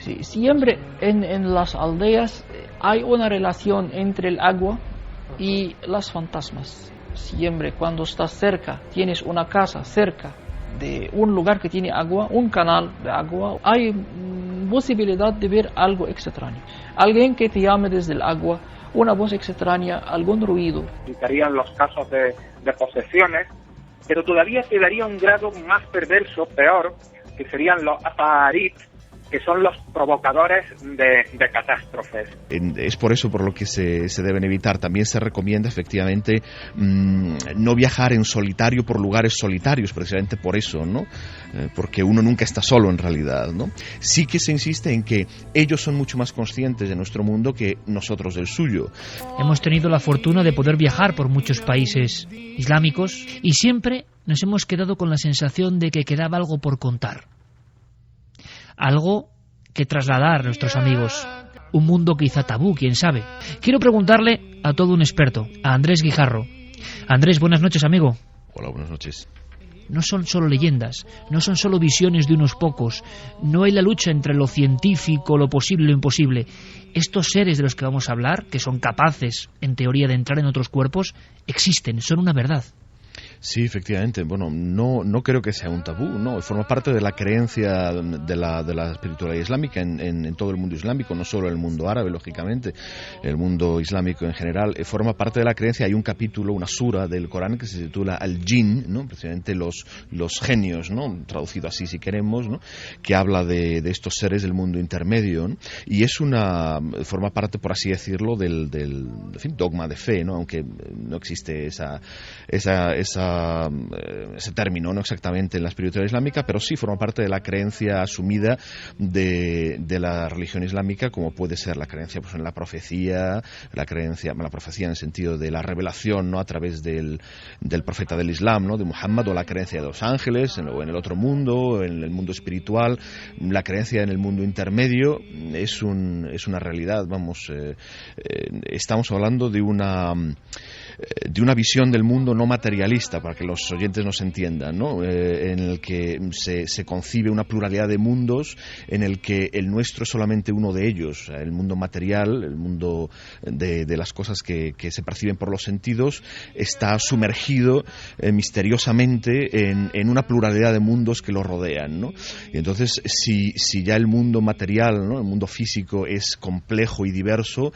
Sí, siempre en las aldeas hay una relación entre el agua y las fantasmas. Siempre cuando estás cerca, tienes una casa cerca de un lugar que tiene agua, un canal de agua, hay posibilidad de ver algo extraño. Alguien que te llame desde el agua, una voz extraña, algún ruido. Evitarían los casos de posesiones, pero todavía se daría un grado más perverso, peor, que serían los afarit, que son los provocadores de catástrofes. Es por eso por lo que se deben evitar. También se recomienda efectivamente no viajar en solitario por lugares solitarios, precisamente por eso, ¿no? Porque uno nunca está solo en realidad, ¿no? Sí que se insiste en que ellos son mucho más conscientes de nuestro mundo que nosotros del suyo. Hemos tenido la fortuna de poder viajar por muchos países islámicos y siempre nos hemos quedado con la sensación de que quedaba algo por contar. Algo que trasladar a nuestros amigos. Un mundo quizá tabú, quién sabe. Quiero preguntarle a todo un experto, a Andrés Guijarro. Andrés, buenas noches, amigo. Hola, buenas noches. No son solo leyendas, no son solo visiones de unos pocos, no hay la lucha entre lo científico, lo posible y lo imposible. Estos seres de los que vamos a hablar, que son capaces, en teoría, de entrar en otros cuerpos, existen, son una verdad. Sí, efectivamente. Bueno, no creo que sea un tabú, no. Forma parte de la creencia de la espiritualidad islámica en todo el mundo islámico, no solo el mundo árabe, lógicamente, el mundo islámico en general. Forma parte de la creencia. Hay un capítulo, una sura del Corán que se titula Al-Jinn, ¿no? Precisamente los genios, ¿no? Traducido así si queremos, ¿no? Que habla de estos seres del mundo intermedio, ¿no? Y es forma parte, por así decirlo, del dogma de fe, ¿no? Aunque no existe ese término, no exactamente en la espiritualidad islámica, pero sí forma parte de la creencia asumida de la religión islámica, como puede ser la creencia pues, en la profecía en el sentido de la revelación, ¿no? A través del profeta del Islam, ¿no? De Muhammad, o la creencia de los ángeles, o en el otro mundo, en el mundo espiritual. La creencia en el mundo intermedio es una realidad, estamos hablando de una visión del mundo no materialista, para que los oyentes nos entiendan, ¿no? En el que se concibe una pluralidad de mundos, en el que el nuestro es solamente uno de ellos. El mundo material, el mundo de las cosas que se perciben por los sentidos, está sumergido misteriosamente en una pluralidad de mundos que lo rodean, ¿no? Y entonces, si ya el mundo material, ¿no? El mundo físico es complejo y diverso,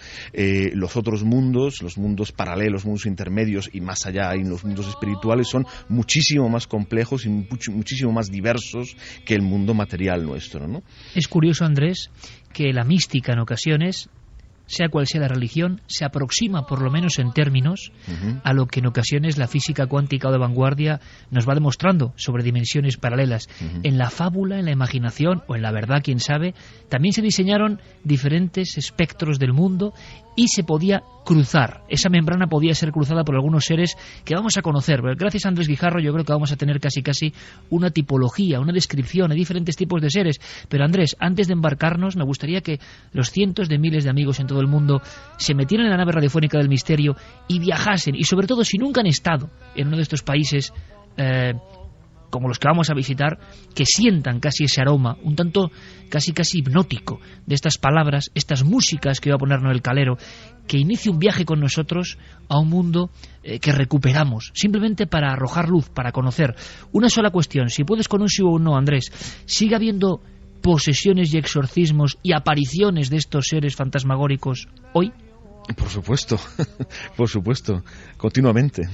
los otros mundos, los mundos paralelos, mundos intermedios y más allá en los mundos espirituales son muchísimo más complejos y muchísimo más diversos que el mundo material nuestro, ¿no? Es curioso, Andrés, que la mística en ocasiones, sea cual sea la religión, se aproxima, por lo menos en términos, a lo que en ocasiones la física cuántica o de vanguardia nos va demostrando sobre dimensiones paralelas. En la fábula, en la imaginación o en la verdad, quién sabe, también se diseñaron diferentes espectros del mundo y se podía cruzar. Esa membrana podía ser cruzada por algunos seres que vamos a conocer. Gracias a Andrés Guijarro yo creo que vamos a tener casi una tipología, una descripción de diferentes tipos de seres. Pero Andrés, antes de embarcarnos, me gustaría que los cientos de miles de amigos en todo el mundo se metieran en la nave radiofónica del misterio y viajasen, y sobre todo si nunca han estado en uno de estos países como los que vamos a visitar, que sientan casi ese aroma, un tanto casi hipnótico de estas palabras, estas músicas que va a poner Noel Calero, que inicie un viaje con nosotros a un mundo que recuperamos, simplemente para arrojar luz, para conocer. Una sola cuestión, si puedes con un sí o un no, Andrés, ¿sigue habiendo posesiones y exorcismos y apariciones de estos seres fantasmagóricos hoy? Por supuesto, continuamente.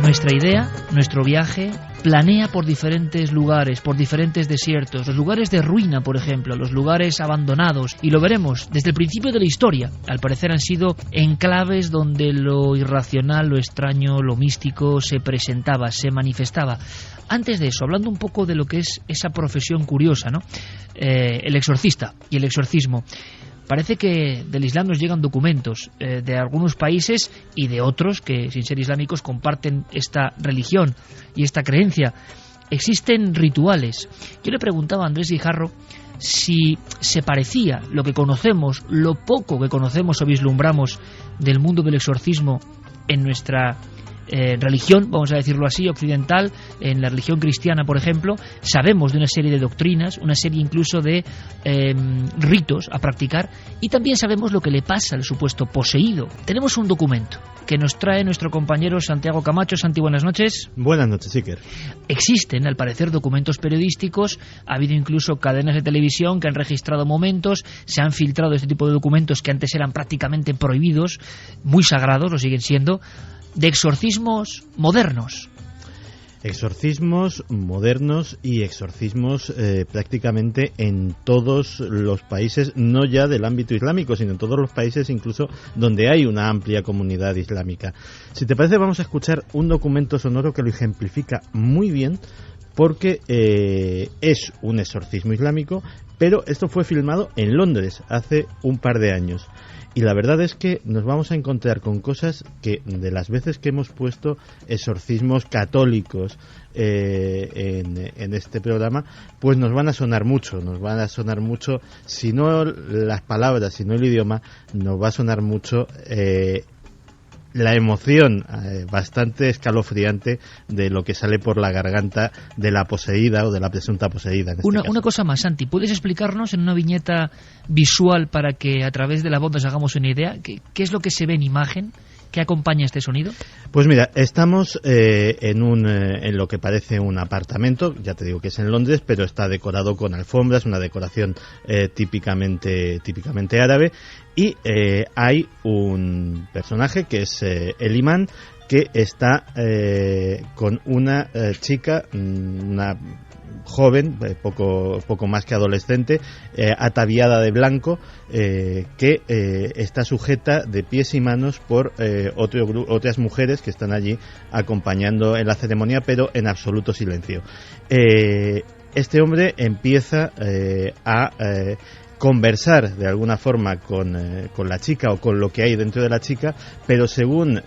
Nuestra idea, nuestro viaje, planea por diferentes lugares, por diferentes desiertos, los lugares de ruina, por ejemplo, los lugares abandonados, y lo veremos desde el principio de la historia. Al parecer han sido enclaves donde lo irracional, lo extraño, lo místico se presentaba, se manifestaba. Antes de eso, hablando un poco de lo que es esa profesión curiosa, ¿no? El exorcista y el exorcismo. Parece que del Islam nos llegan documentos de algunos países y de otros que, sin ser islámicos, comparten esta religión y esta creencia. Existen rituales. Yo le preguntaba a Andrés Guijarro si se parecía lo que conocemos, lo poco que conocemos o vislumbramos del mundo del exorcismo en nuestra religión, vamos a decirlo así, occidental, en la religión cristiana, por ejemplo, sabemos de una serie de doctrinas, una serie incluso de ritos a practicar, y también sabemos lo que le pasa al supuesto poseído. Tenemos un documento que nos trae nuestro compañero Santiago Camacho. Santi, buenas noches. Buenas noches, Iker. Existen, al parecer, documentos periodísticos, ha habido incluso cadenas de televisión que han registrado momentos, se han filtrado este tipo de documentos que antes eran prácticamente prohibidos, muy sagrados, lo siguen siendo, de exorcismos modernos. Exorcismos modernos y exorcismos prácticamente en todos los países, no ya del ámbito islámico, sino en todos los países incluso donde hay una amplia comunidad islámica. Si te parece, vamos a escuchar un documento sonoro que lo ejemplifica muy bien, porque es un exorcismo islámico, pero esto fue filmado en Londres hace un par de años. Y la verdad es que nos vamos a encontrar con cosas que, de las veces que hemos puesto exorcismos católicos en este programa, pues nos van a sonar mucho, si no las palabras, si no el idioma, nos va a sonar mucho la emoción bastante escalofriante de lo que sale por la garganta de la poseída o de la presunta poseída. Una cosa más, Santi, ¿puedes explicarnos en una viñeta visual para que a través de la voz nos hagamos una idea? ¿Qué es lo que se ve en imagen que acompaña este sonido? Pues mira, estamos en lo que parece un apartamento, ya te digo que es en Londres, pero está decorado con alfombras, una decoración típicamente árabe, y hay un personaje que es el imán, que está con una chica, una joven, poco más que adolescente, ataviada de blanco, que está sujeta de pies y manos por otras mujeres que están allí acompañando en la ceremonia, pero en absoluto silencio. Este hombre empieza a conversar de alguna forma con la chica o con lo que hay dentro de la chica, pero según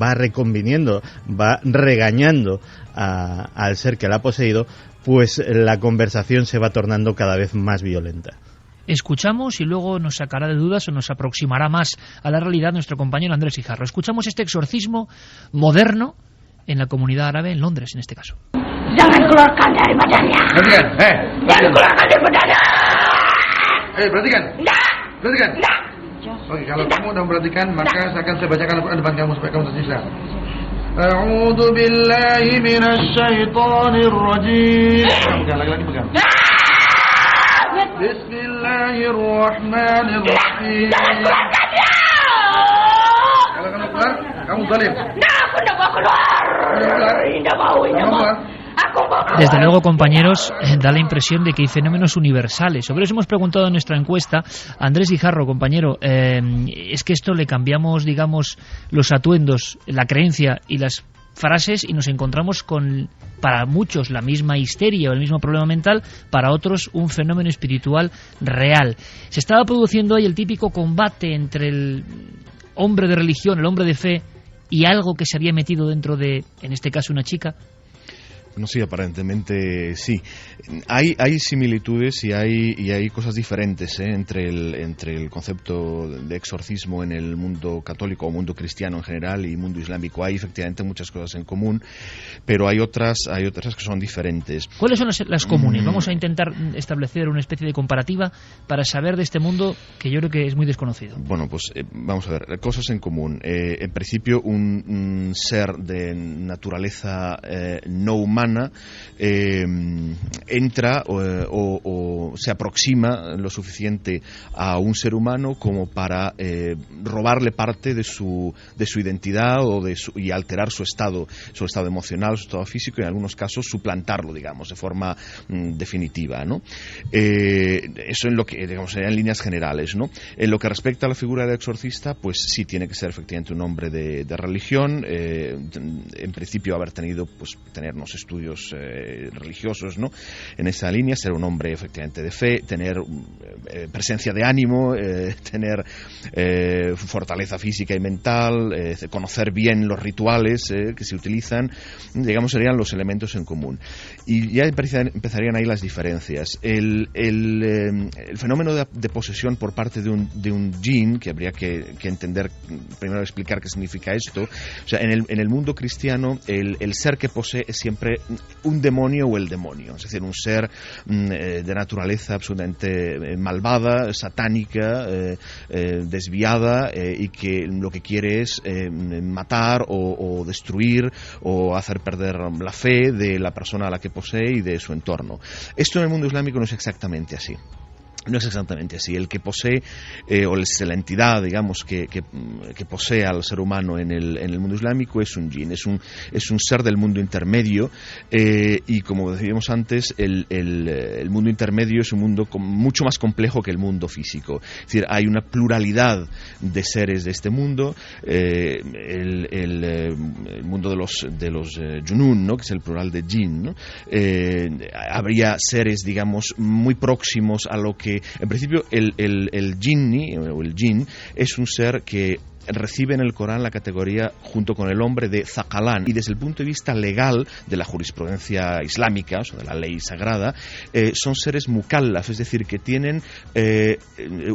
va reconviniendo, va regañando al ser que la ha poseído, pues la conversación se va tornando cada vez más violenta. Escuchamos y luego nos sacará de dudas o nos aproximará más a la realidad nuestro compañero Andrés Guijarro. Escuchamos este exorcismo moderno en la comunidad árabe, en Londres en este caso. Jangan keluarkan dari badannya. Perhatikan, Jangan keluarkan dari badannya. Perhatikan. Nah. Perhatikan. Nah. Oke, kalau kamu udah memperhatikan, maka akan saya bacakan Al-Quran depan kamu supaya kamu tersisa. A'udzu billahi minasy syaithanir rajim. Pegang, lagi-lagi pegang. Bismillahirrahmanirrahim. Kalau kamu keluar, kamu zalim. Nah, aku enggak mau keluar. Enggak mau. Desde luego, compañeros, da la impresión de que hay fenómenos universales. Sobre eso hemos preguntado en nuestra encuesta. Andrés Guijarro, compañero, es que esto le cambiamos, digamos, los atuendos, la creencia y las frases y nos encontramos con, para muchos, la misma histeria o el mismo problema mental, para otros un fenómeno espiritual real. Se estaba produciendo ahí el típico combate entre el hombre de religión, el hombre de fe y algo que se había metido dentro de, en este caso, una chica. No, sí, aparentemente sí. Hay similitudes y hay cosas diferentes entre el concepto de exorcismo en el mundo católico o mundo cristiano en general y mundo islámico. Hay efectivamente muchas cosas en común, pero hay otras que son diferentes. ¿Cuáles son las comunes? Vamos a intentar establecer una especie de comparativa para saber de este mundo que yo creo que es muy desconocido. Bueno, pues vamos a ver, cosas en común. En principio, un ser de naturaleza no humana entra o se aproxima lo suficiente a un ser humano como para robarle parte de su identidad y alterar su estado emocional, su estado físico, y en algunos casos suplantarlo, digamos, de forma definitiva, ¿no? Eso en lo que, digamos, en líneas generales, ¿no? En lo que respecta a la figura del exorcista, pues sí tiene que ser efectivamente un hombre de religión, en principio tenernos estudios religiosos, ¿no? En esa línea, ser un hombre efectivamente de fe, tener presencia de ánimo, tener fortaleza física y mental, conocer bien los rituales que se utilizan, digamos, serían los elementos en común. Y ya empezarían ahí las diferencias. El fenómeno de posesión por parte de un jinn, que habría que entender, primero explicar qué significa esto. O sea, en el mundo cristiano, el ser que posee es siempre un demonio o el demonio, es decir, un ser de naturaleza absolutamente malvada, satánica, desviada, y que lo que quiere es matar o destruir o hacer perder la fe de la persona a la que posee y de su entorno. Esto en el mundo islámico no es exactamente así. No es exactamente así. El que posee, o la entidad, digamos, que posee al ser humano en el mundo islámico es un jinn, es un ser del mundo intermedio, y como decíamos antes, el mundo intermedio es un mundo mucho más complejo que el mundo físico. Es decir, hay una pluralidad de seres de este mundo. El mundo de los junun, ¿no?, que es el plural de jinn, ¿no? Habría seres, digamos, muy próximos a lo que en principio el jinni o el jinn es un ser que recibe en el Corán la categoría, junto con el hombre, de Thaqalan, y desde el punto de vista legal de la jurisprudencia islámica, o sea, de la ley sagrada, son seres mukallaf, es decir, que tienen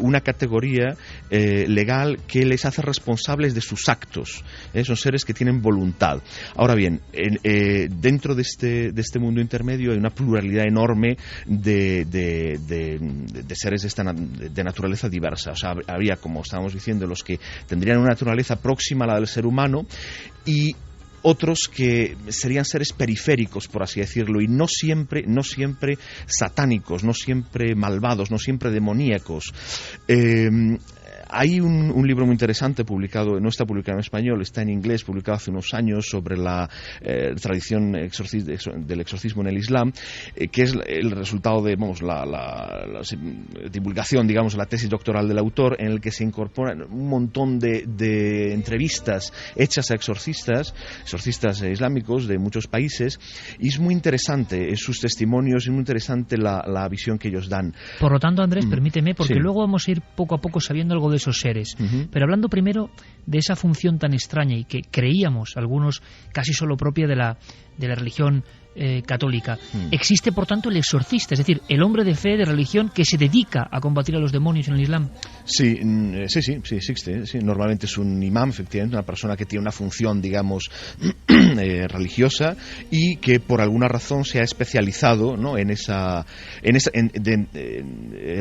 una categoría legal que les hace responsables de sus actos. Son seres que tienen voluntad. Ahora bien, dentro de este mundo intermedio hay una pluralidad enorme de seres de naturaleza diversa. O sea, habría, como estábamos diciendo, los que tendrían una naturaleza próxima a la del ser humano, y otros que serían seres periféricos, por así decirlo, y no siempre satánicos, no siempre malvados, no siempre demoníacos. Hay un libro muy interesante publicado, no está publicado en español, está en inglés, publicado hace unos años, sobre la tradición del exorcismo en el Islam, que es el resultado de la divulgación, digamos, la tesis doctoral del autor, en el que se incorporan un montón de entrevistas hechas a exorcistas islámicos de muchos países, y es muy interesante sus testimonios, es muy interesante la visión que ellos dan. Por lo tanto, Andrés, permíteme, porque sí, luego vamos a ir poco a poco sabiendo algo de esos seres. Pero hablando primero de esa función tan extraña y que creíamos algunos casi solo propia de la religión católica. Existe, por tanto, el exorcista, es decir, el hombre de fe, de religión, que se dedica a combatir a los demonios en el Islam. Sí, existe. Sí. Normalmente es un imán, efectivamente, una persona que tiene una función, digamos, religiosa, y que por alguna razón se ha especializado, ¿no?, en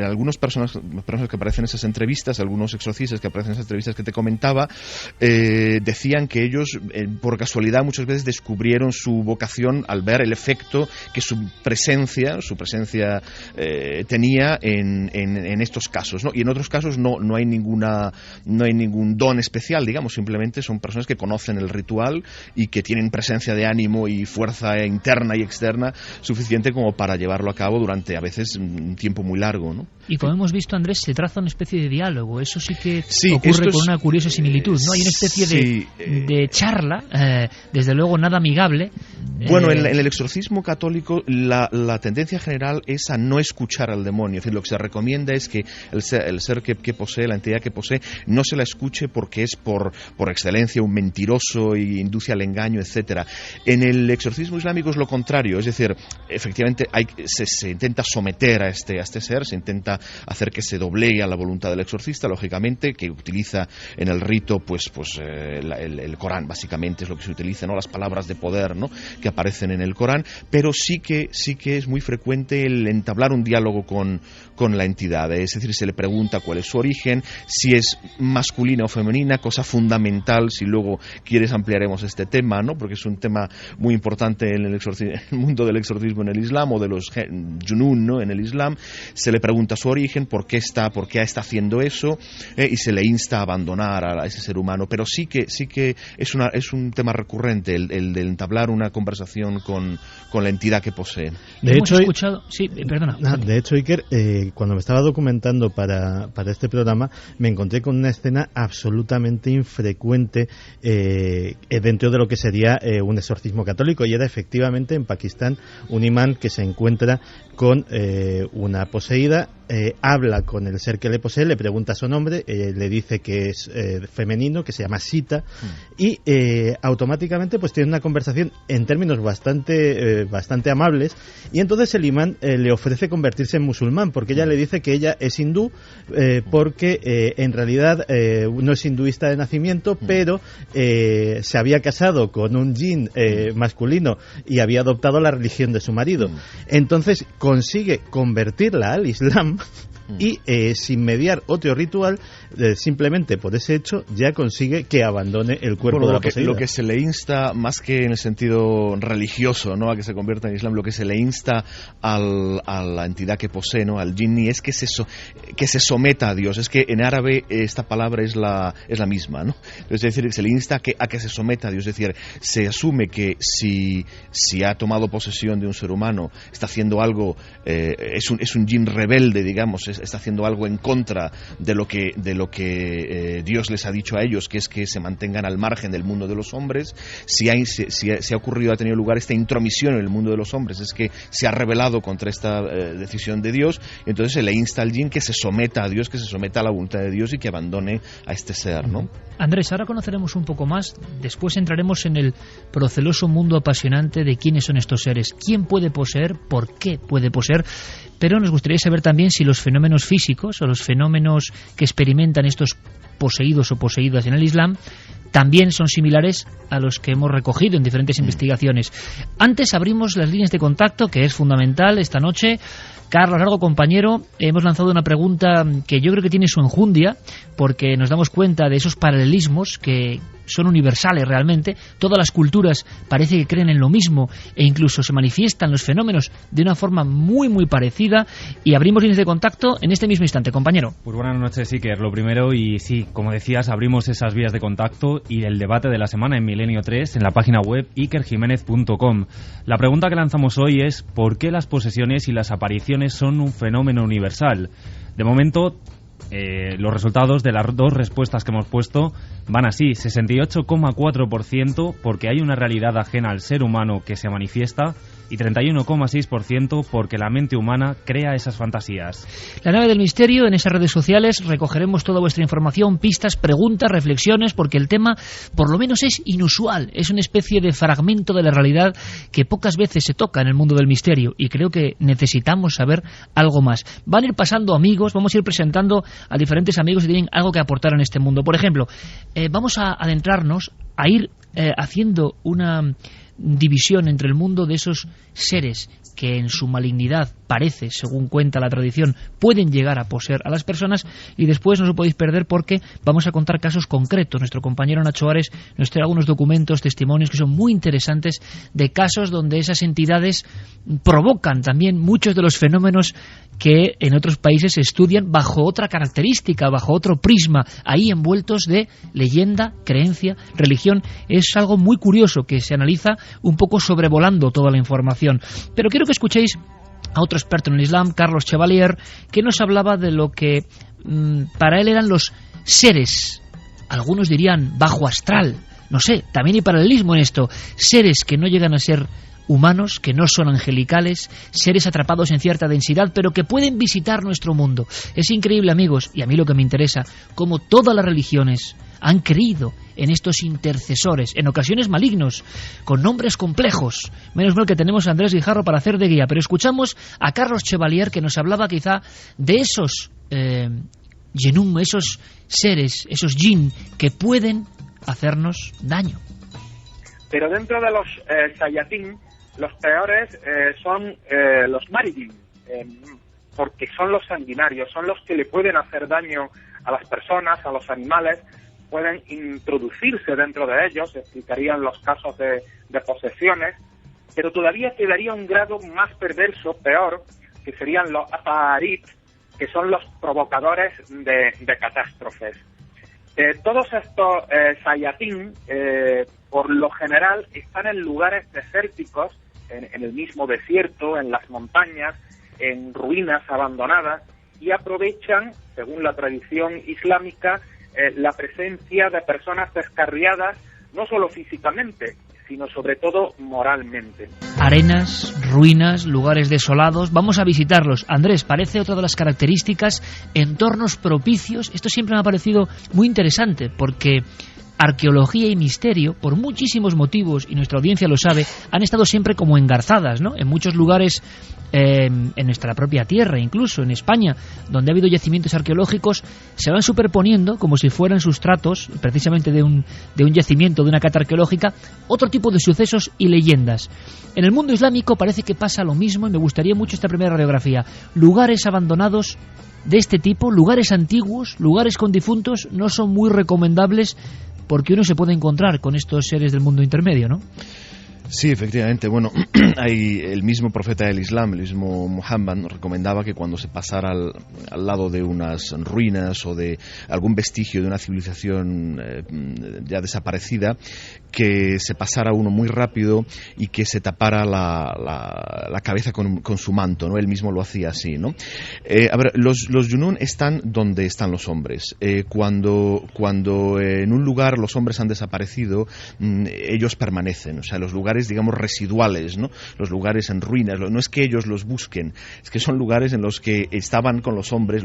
algunas personas que aparecen en esas entrevistas, algunos exorcistas que aparecen en esas entrevistas que te comentaba, decían que ellos, por casualidad, muchas veces descubrieron su vocación al ver el efecto que su presencia tenía en estos casos, ¿no? Y en otros casos no hay ningún don especial, digamos, simplemente son personas que conocen el ritual y que tienen presencia de ánimo y fuerza interna y externa suficiente como para llevarlo a cabo durante, a veces, un tiempo muy largo, ¿no? Y como hemos visto, Andrés, se traza una especie de diálogo. Eso sí que ocurre con una curiosa similitud, ¿no? Hay una especie de charla, desde luego nada amigable. Bueno, en el exorcismo católico la tendencia general es a no escuchar al demonio. Es decir, lo que se recomienda es que el ser que posee, la entidad que posee, no se la escuche, porque es por excelencia un mentiroso y induce al engaño, etcétera. En el exorcismo islámico es lo contrario. Es decir, efectivamente se intenta someter a este ser, se intenta hacer que se doblegue a la voluntad del exorcista, lógicamente, que utiliza en el rito el Corán, básicamente es lo que se utiliza, ¿no?, las palabras de poder, ¿no?, que aparecen en el Corán, pero sí que es muy frecuente el entablar un diálogo con la entidad, es decir, se le pregunta cuál es su origen, si es masculina o femenina, cosa fundamental. Si luego quieres ampliaremos este tema, ¿no?, porque es un tema muy importante en el mundo del exorcismo en el Islam, o de los junun, ¿no?, en el Islam. Se le pregunta su origen, por qué está haciendo eso, y se le insta a abandonar a ese ser humano. Pero sí que es un tema recurrente el de entablar una conversación conversación con la entidad que posee. De hecho, escuchado... Sí, perdona. De hecho, Iker, cuando me estaba documentando para este programa, me encontré con una escena absolutamente infrecuente dentro de lo que sería un exorcismo católico, y era efectivamente en Pakistán un imán que se encuentra con una poseída, habla con el ser que le posee, le pregunta su nombre, le dice que es femenino, que se llama Sita, y automáticamente pues tiene una conversación en términos bastante amables, y entonces el imán le ofrece convertirse en musulmán, porque ella le dice que ella es hindú, porque en realidad no es hinduista de nacimiento, pero se había casado con un jinn masculino y había adoptado la religión de su marido. Entonces consigue convertirla al Islam y sin mediar otro ritual, simplemente por ese hecho ya consigue que abandone el cuerpo de la poseída. Lo que se le insta, más que en el sentido religioso, ¿no?, a que se convierta en Islam, lo que se le insta a la entidad que posee, ¿no?, al jinni, es que se someta a Dios. Es que en árabe esta palabra es la misma, ¿no? Es decir, se le insta a que se someta a Dios. Es decir, se asume que si ha tomado posesión de un ser humano, está haciendo algo, es un jinn rebelde, digamos, está haciendo algo en contra de lo que Dios les ha dicho a ellos, que es que se mantengan al margen del mundo de los hombres. Si ha ocurrido, ha tenido lugar esta intromisión en el mundo de los hombres, es que se ha rebelado contra esta decisión de Dios, y entonces se le insta al jinn que se someta a Dios, que se someta a la voluntad de Dios y que abandone a este ser, ¿no? Andrés, ahora conoceremos un poco más, después entraremos en el proceloso mundo apasionante de quiénes son estos seres, quién puede poseer, por qué puede poseer, pero nos gustaría saber también si los fenómenos físicos o los fenómenos que experimentan estos poseídos o poseídas en el Islam también son similares a los que hemos recogido en diferentes investigaciones. Antes abrimos las líneas de contacto, que es fundamental esta noche. Carlos Largo, compañero, hemos lanzado una pregunta que yo creo que tiene su enjundia, porque nos damos cuenta de esos paralelismos que son universales realmente. Todas las culturas parece que creen en lo mismo e incluso se manifiestan los fenómenos de una forma muy muy parecida, y abrimos líneas de contacto en este mismo instante, compañero. Pues buenas noches, Iker. Lo primero, y sí, como decías, abrimos esas vías de contacto y el debate de la semana en Milenio 3 en la página web ikerjimenez.com. La pregunta que lanzamos hoy es: ¿por qué las posesiones y las apariciones son un fenómeno universal? De momento, los resultados de las dos respuestas que hemos puesto van así: 68,4% porque hay una realidad ajena al ser humano que se manifiesta, y 31,6% porque la mente humana crea esas fantasías. La nave del misterio, en esas redes sociales recogeremos toda vuestra información, pistas, preguntas, reflexiones, porque el tema por lo menos es inusual, es una especie de fragmento de la realidad que pocas veces se toca en el mundo del misterio, y creo que necesitamos saber algo más. Van a ir pasando amigos, vamos a ir presentando a diferentes amigos que tienen algo que aportar en este mundo. Por ejemplo, vamos a adentrarnos, a ir haciendo una división entre el mundo de esos seres que en su malignidad parece, según cuenta la tradición, pueden llegar a poseer a las personas, y después no os lo podéis perder porque vamos a contar casos concretos. Nuestro compañero Nacho Ares nos trae algunos documentos, testimonios que son muy interesantes de casos donde esas entidades provocan también muchos de los fenómenos que en otros países se estudian bajo otra característica, bajo otro prisma, ahí envueltos de leyenda, creencia, religión. Es algo muy curioso que se analiza un poco sobrevolando toda la información. Pero quiero que escuchéis a otro experto en el Islam, Carlos Chevalier, que nos hablaba de lo que para él eran los seres, algunos dirían bajo astral, no sé, también hay paralelismo en esto, seres que no llegan a ser humanos, que no son angelicales, seres atrapados en cierta densidad, pero que pueden visitar nuestro mundo. Es increíble, amigos, y a mí lo que me interesa, cómo todas las religiones han creído en estos intercesores, en ocasiones malignos, con nombres complejos. Menos mal que tenemos a Andrés Guijarro para hacer de guía, pero escuchamos a Carlos Chevalier, que nos hablaba quizá de esos yenum, esos seres, esos jinn, que pueden hacernos daño. Pero dentro de los sayatín, los peores son los maridim, porque son los sanguinarios, son los que le pueden hacer daño a las personas, a los animales, pueden introducirse dentro de ellos, explicarían los casos de posesiones, pero todavía quedaría un grado más perverso, peor, que serían los afarit, que son los provocadores de catástrofes. Todos estos sayatín por lo general están en lugares desérticos, en el mismo desierto, en las montañas, en ruinas abandonadas, y aprovechan, según la tradición islámica, la presencia de personas descarriadas, no solo físicamente, sino sobre todo moralmente. Arenas, ruinas, lugares desolados, vamos a visitarlos. Andrés, parece otra de las características, entornos propicios. Esto siempre me ha parecido muy interesante, porque arqueología y misterio, por muchísimos motivos, y nuestra audiencia lo sabe, han estado siempre como engarzadas, ¿no? En muchos lugares, en nuestra propia tierra, incluso en España, donde ha habido yacimientos arqueológicos, se van superponiendo como si fueran sustratos, precisamente de un yacimiento, de una cata arqueológica, otro tipo de sucesos y leyendas. En el mundo islámico parece que pasa lo mismo, y me gustaría mucho esta primera radiografía. Lugares abandonados de este tipo, lugares antiguos, lugares con difuntos, no son muy recomendables, porque uno se puede encontrar con estos seres del mundo intermedio, ¿no? Sí, efectivamente. Bueno, hay el mismo profeta del Islam, el mismo Muhammad, nos recomendaba que cuando se pasara al lado de unas ruinas o de algún vestigio de una civilización ya desaparecida, que se pasara uno muy rápido y que se tapara la cabeza con su manto, ¿no? Él mismo lo hacía así, ¿no? A ver, los Yunun están donde están los hombres. Cuando en un lugar los hombres han desaparecido, ellos permanecen. O sea, los lugares, digamos, residuales, ¿no? Los lugares en ruinas, no es que ellos los busquen, es que son lugares en los que estaban con los hombres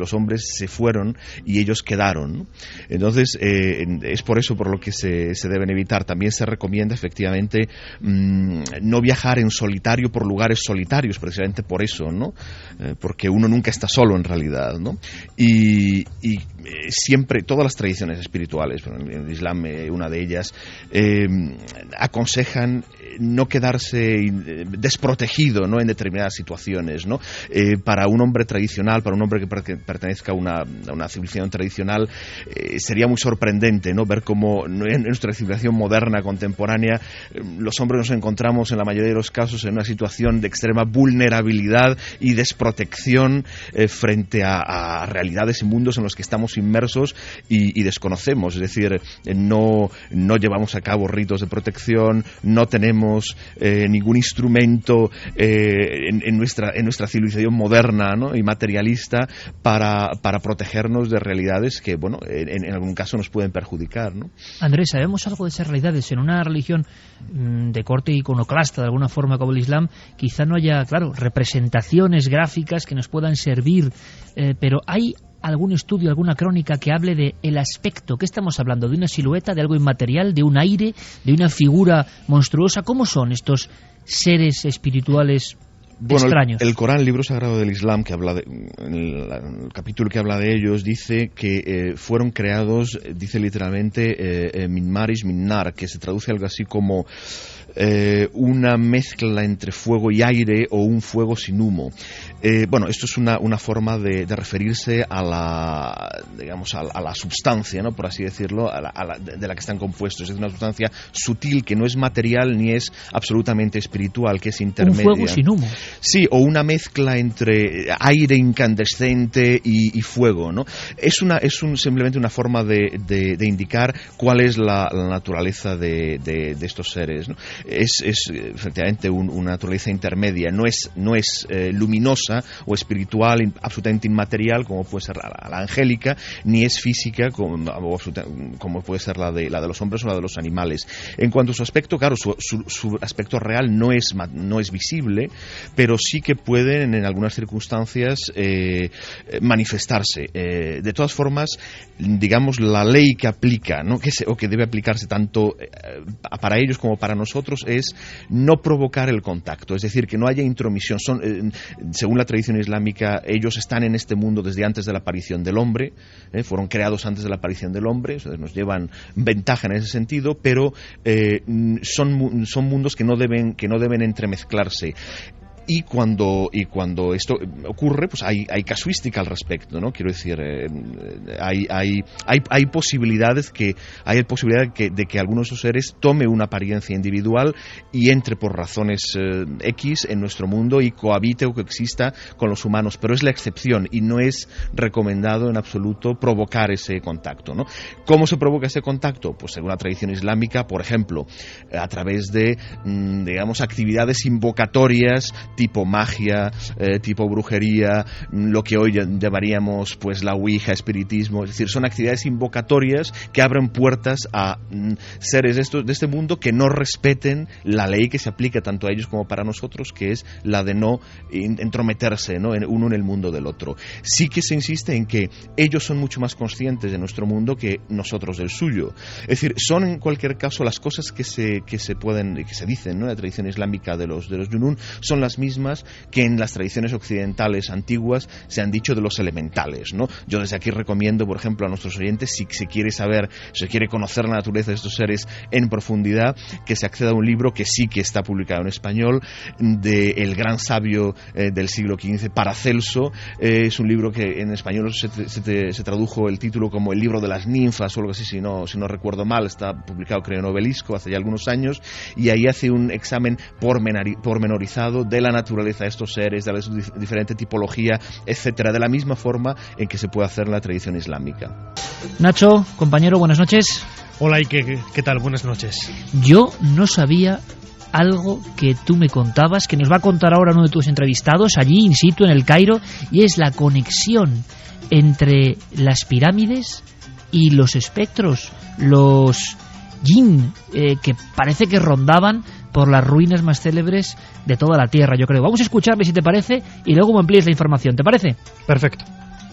se fueron y ellos quedaron, ¿no? Entonces, es por eso por lo que se deben evitar. También se recomienda, efectivamente, no viajar en solitario por lugares solitarios, precisamente por eso, ¿no? Porque uno nunca está solo, en realidad, ¿no? Y siempre, todas las tradiciones espirituales, en el Islam, una de ellas, aconsejan no quedarse desprotegido, ¿no? En determinadas situaciones, ¿no? Para un hombre tradicional, para un hombre que pertenezca a una civilización tradicional, sería muy sorprendente, ¿no? Ver cómo en nuestra civilización moderna, contemporánea, los hombres nos encontramos en la mayoría de los casos en una situación de extrema vulnerabilidad y desprotección frente a realidades y mundos en los que estamos inmersos y desconocemos. Es decir, no llevamos a cabo ritos de protección, no tenemos ningún instrumento en nuestra civilización moderna, ¿no? Y materialista para protegernos de realidades que, bueno, en algún caso nos pueden perjudicar, ¿no? Andrés, ¿sabemos algo de esas realidades? En una religión de corte iconoclasta, de alguna forma, como el Islam, quizá no haya, claro, representaciones gráficas que nos puedan servir, pero ¿hay algún estudio, alguna crónica que hable de el aspecto? ¿Qué estamos hablando? ¿De una silueta, de algo inmaterial, de un aire, de una figura monstruosa? ¿Cómo son estos seres espirituales extraños? El Corán, el libro sagrado del Islam, que habla en el capítulo que habla de ellos, dice que fueron creados, dice literalmente, min marish min nar, que se traduce algo así como una mezcla entre fuego y aire, o un fuego sin humo. Bueno, esto es una forma de referirse a la substancia, ¿no? Por así decirlo, de la que están compuestos. Es una sustancia sutil que no es material ni es absolutamente espiritual, que es intermedia. Un fuego sin humo. Sí, o una mezcla entre aire incandescente y fuego, ¿no? Es simplemente una forma de indicar cuál es la naturaleza de estos seres, ¿no? Es efectivamente una naturaleza intermedia, no es luminosa o espiritual, absolutamente inmaterial, como puede ser la angélica, ni es física como puede ser la de los hombres o la de los animales. En cuanto a su aspecto, claro, su aspecto real no es visible, pero sí que pueden en algunas circunstancias manifestarse. De todas formas, digamos, la ley que aplica, ¿no? o que debe aplicarse tanto para ellos como para nosotros, es no provocar el contacto, es decir, que no haya intromisión. Según la tradición islámica, ellos están en este mundo desde antes de la aparición del hombre, fueron creados antes de la aparición del hombre, entonces nos llevan ventaja en ese sentido, pero son mundos que no deben entremezclarse. y cuando esto ocurre, pues hay casuística al respecto, ¿no? Quiero decir, hay posibilidades de que alguno de esos seres tome una apariencia individual y entre por razones X en nuestro mundo y cohabite o coexista con los humanos, pero es la excepción y no es recomendado en absoluto provocar ese contacto, ¿no? ¿Cómo se provoca ese contacto? Pues según la tradición islámica, por ejemplo, a través de, digamos, actividades invocatorias tipo magia, tipo brujería, lo que hoy llamaríamos pues la ouija, espiritismo, es decir, son actividades invocatorias que abren puertas a seres de este mundo que no respeten la ley que se aplica tanto a ellos como para nosotros, que es la de no entrometerse, ¿no?, uno en el mundo del otro. Sí que se insiste en que ellos son mucho más conscientes de nuestro mundo que nosotros del suyo. Es decir, son en cualquier caso las cosas que se dicen, ¿no?, en la tradición islámica de los Yunun, son las mismas que en las tradiciones occidentales antiguas se han dicho de los elementales, ¿no? Yo desde aquí recomiendo, por ejemplo, a nuestros oyentes, si se quiere conocer la naturaleza de estos seres en profundidad, que se acceda a un libro que sí que está publicado en español, del gran sabio del siglo XV, Paracelso. Es un libro que en español se tradujo el título como El libro de las ninfas o algo así, si no recuerdo mal. Está publicado, creo, en Obelisco hace ya algunos años, y ahí hace un examen pormenorizado de la naturaleza de estos seres, de la diferente tipología, etcétera, de la misma forma en que se puede hacer en la tradición islámica. Nacho, compañero, buenas noches. Hola, ¿y qué tal? Buenas noches. Yo no sabía algo que tú me contabas, que nos va a contar ahora uno de tus entrevistados allí in situ en el Cairo, y es la conexión entre las pirámides y los espectros, los jinn, que parece que rondaban por las ruinas más célebres de toda la tierra, yo creo. Vamos a escucharle, si te parece, y luego me amplíes la información, ¿te parece? Perfecto.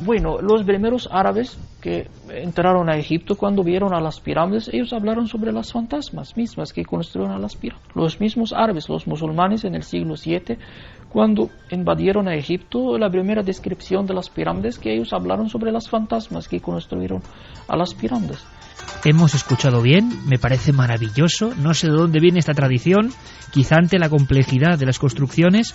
Bueno, los primeros árabes que entraron a Egipto, cuando vieron a las pirámides, ellos hablaron sobre las fantasmas mismas que construyeron a las pirámides. Los mismos árabes, los musulmanes en el siglo VII, cuando invadieron a Egipto, la primera descripción de las pirámides, que ellos hablaron sobre las fantasmas que construyeron a las pirámides. Hemos escuchado bien, me parece maravilloso, no sé de dónde viene esta tradición, quizá ante la complejidad de las construcciones.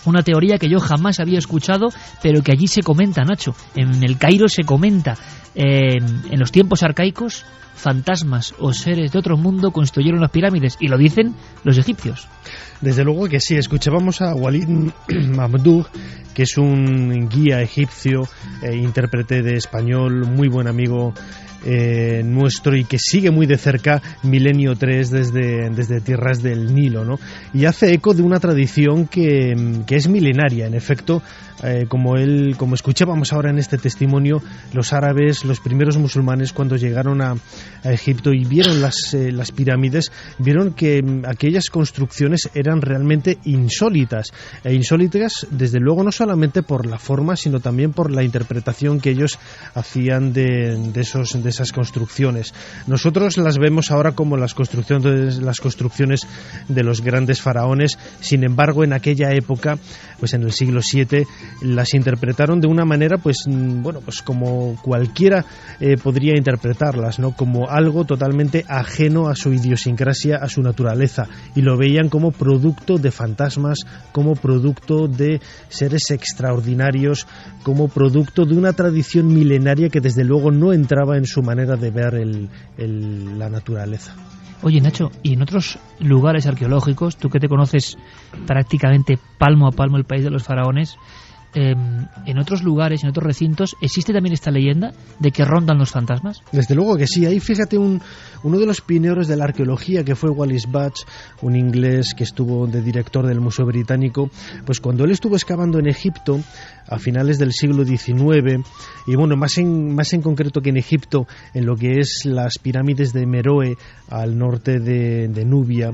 Una teoría que yo jamás había escuchado, pero que allí se comenta, Nacho. En el Cairo se comenta, en los tiempos arcaicos, fantasmas o seres de otro mundo construyeron las pirámides, y lo dicen los egipcios. Desde luego que sí. Escuchábamos a Walid Mamdouh, que es un guía egipcio, intérprete de español, muy buen amigo nuestro, y que sigue muy de cerca Milenio 3 desde tierras del Nilo, ¿no? Y hace eco de una tradición que es milenaria. En efecto, como escuchábamos ahora en este testimonio, los árabes, los primeros musulmanes, cuando llegaron a Egipto y vieron las pirámides, vieron que aquellas construcciones eran realmente insólitas, desde luego no solamente por la forma, sino también por la interpretación que ellos hacían de esas construcciones. Nosotros las vemos ahora como las construcciones de los grandes faraones. Sin embargo, en aquella época, pues en el siglo VII, las interpretaron de una manera, pues como cualquiera podría interpretarlas, ¿no? Como algo totalmente ajeno a su idiosincrasia, a su naturaleza, y lo veían como producto de fantasmas, como producto de seres extraordinarios, como producto de una tradición milenaria que desde luego no entraba en su manera de ver la naturaleza. Oye, Nacho, ¿y en otros lugares arqueológicos, tú que te conoces prácticamente palmo a palmo el país de los faraones, en otros lugares, en otros recintos, existe también esta leyenda de que rondan los fantasmas? Desde luego que sí. Ahí fíjate, uno de los pioneros de la arqueología, que fue Wallis Budge, un inglés que estuvo de director del Museo Británico, pues cuando él estuvo excavando en Egipto a finales del siglo XIX, y bueno, más en concreto que en Egipto, en lo que es las pirámides de Meroe al norte de Nubia,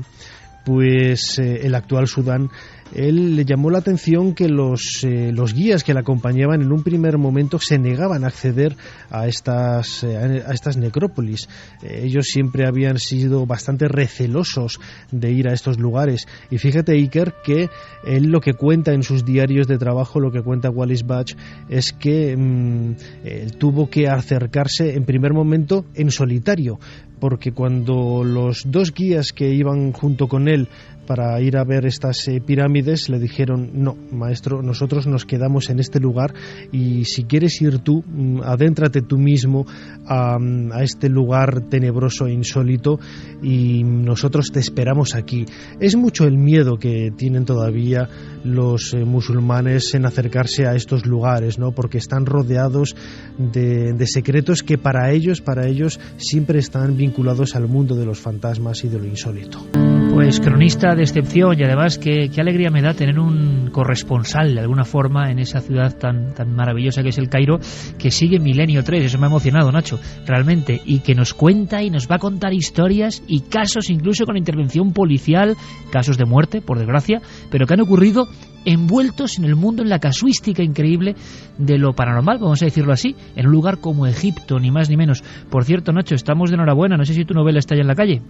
pues el actual Sudán, él le llamó la atención que los guías que le acompañaban en un primer momento se negaban a acceder a estas necrópolis. Ellos siempre habían sido bastante recelosos de ir a estos lugares. Y fíjate, Iker, que él lo que cuenta en sus diarios de trabajo, lo que cuenta Wallis Budge, es que él tuvo que acercarse en primer momento en solitario, porque cuando los dos guías que iban junto con él para ir a ver estas pirámides, le dijeron: no, maestro, nosotros nos quedamos en este lugar, y si quieres ir tú, adéntrate tú mismo a este lugar tenebroso e insólito, y nosotros te esperamos aquí. Es mucho el miedo que tienen todavía los musulmanes en acercarse a estos lugares, ¿no? Porque están rodeados de secretos que para ellos siempre están vinculados al mundo de los fantasmas y de lo insólito. Pues cronista de excepción, y además qué alegría me da tener un corresponsal de alguna forma en esa ciudad tan maravillosa que es el Cairo, que sigue Milenio 3, eso me ha emocionado, Nacho, realmente, y que nos cuenta y nos va a contar historias y casos incluso con intervención policial, casos de muerte, por desgracia, pero que han ocurrido envueltos en el mundo, en la casuística increíble de lo paranormal, vamos a decirlo así, en un lugar como Egipto, ni más ni menos. Por cierto, Nacho, estamos de enhorabuena, no sé si tu novela está ya en la calle.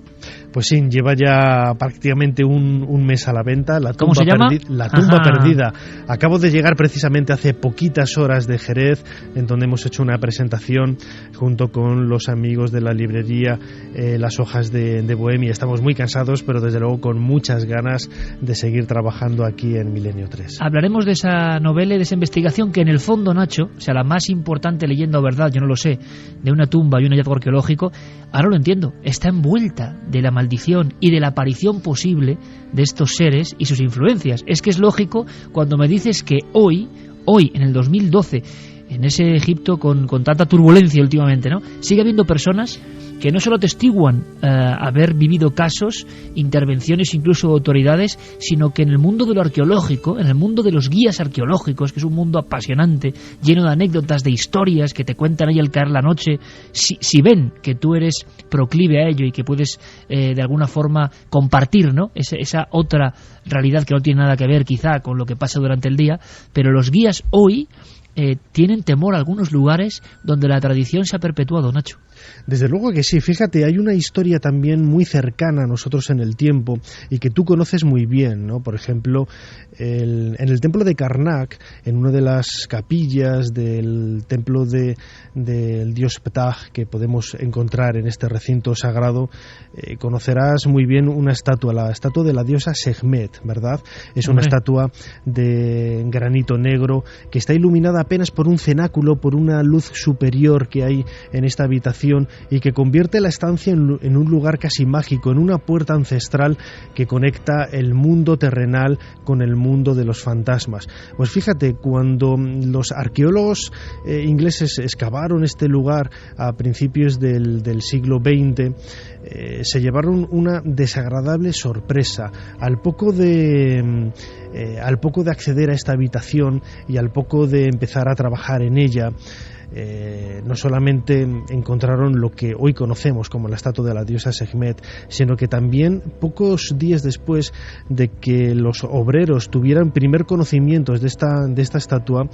Pues sí, lleva ya prácticamente un mes a la venta. ¿Cómo se llama? La tumba perdida. Acabo de llegar precisamente hace poquitas horas de Jerez, en donde hemos hecho una presentación junto con los amigos de la librería Las Hojas de Bohemia. Estamos muy cansados, pero desde luego con muchas ganas de seguir trabajando aquí en Milenio 3. Hablaremos de esa novela y de esa investigación que en el fondo, Nacho, o sea, la más importante leyenda o verdad, yo no lo sé, de una tumba y un hallazgo arqueológico, ahora lo entiendo, está envuelta de la maldición y de la aparición posible de estos seres y sus influencias. Es que es lógico cuando me dices que hoy, en el 2012, en ese Egipto con tanta turbulencia últimamente, ¿no?, sigue habiendo personas que no solo testiguan haber vivido casos, intervenciones incluso de autoridades, sino que en el mundo de lo arqueológico, en el mundo de los guías arqueológicos, que es un mundo apasionante, lleno de anécdotas, de historias que te cuentan ahí al caer la noche, si ven que tú eres proclive a ello y que puedes de alguna forma compartir, ¿no?, esa otra realidad que no tiene nada que ver quizá con lo que pasa durante el día, pero los guías hoy tienen temor a algunos lugares donde la tradición se ha perpetuado, Nacho. Desde luego que sí, fíjate, hay una historia también muy cercana a nosotros en el tiempo y que tú conoces muy bien, ¿no? Por ejemplo, en el templo de Karnak, en una de las capillas del templo del dios Ptah que podemos encontrar en este recinto sagrado, conocerás muy bien una estatua, la estatua de la diosa Sekhmet, ¿verdad? Es una estatua de granito negro que está iluminada apenas por un cenáculo, por una luz superior que hay en esta habitación, y que convierte la estancia en un lugar casi mágico, en una puerta ancestral que conecta el mundo terrenal con el mundo de los fantasmas. Pues fíjate, cuando los arqueólogos ingleses excavaron este lugar a principios del siglo XX, se llevaron una desagradable sorpresa. Al poco de acceder a esta habitación y al poco de empezar a trabajar en ella, no solamente encontraron lo que hoy conocemos como la estatua de la diosa Sekhmet, sino que también pocos días después de que los obreros tuvieran primer conocimientos de esta estatua,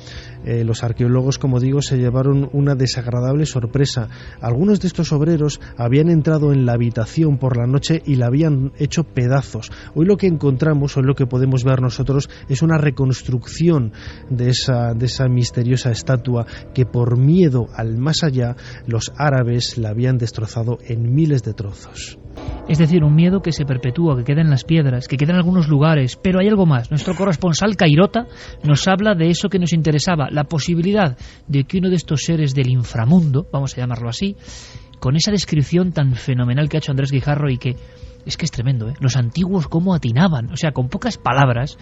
los arqueólogos, como digo, se llevaron una desagradable sorpresa. Algunos de estos obreros habían entrado en la habitación por la noche y la habían hecho pedazos. Hoy lo que encontramos, hoy lo que podemos ver nosotros, es una reconstrucción de esa misteriosa estatua que por miedo al más allá, los árabes la habían destrozado en miles de trozos. Es decir, un miedo que se perpetúa, que queda en las piedras, que queda en algunos lugares, pero hay algo más. Nuestro corresponsal Cairota nos habla de eso que nos interesaba, la posibilidad de que uno de estos seres del inframundo, vamos a llamarlo así, con esa descripción tan fenomenal que ha hecho Andrés Guijarro y que es tremendo, ¿eh? Los antiguos cómo atinaban, o sea, con pocas palabras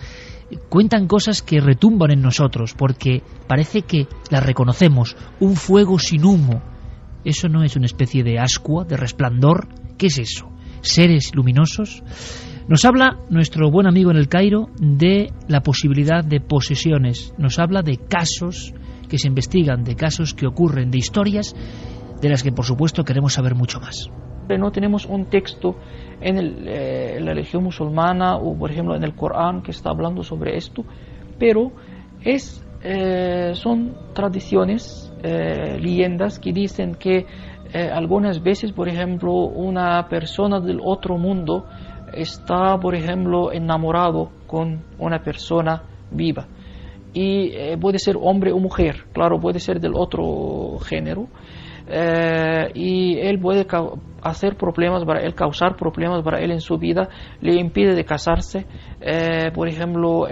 cuentan cosas que retumban en nosotros, porque parece que las reconocemos. Un fuego sin humo, ¿eso no es una especie de ascua, de resplandor? ¿Qué es eso? ¿Seres luminosos? Nos habla nuestro buen amigo en el Cairo de la posibilidad de posesiones, nos habla de casos que se investigan, de casos que ocurren, de historias de las que por supuesto queremos saber mucho más. No tenemos un texto en la religión musulmana o por ejemplo en el Corán que está hablando sobre esto, pero son tradiciones, leyendas que dicen que algunas veces, por ejemplo, una persona del otro mundo está, por ejemplo, enamorado con una persona viva y puede ser hombre o mujer, claro, puede ser del otro género. y él puede hacer problemas para él, causar problemas para él en su vida, le impide de casarse, por ejemplo,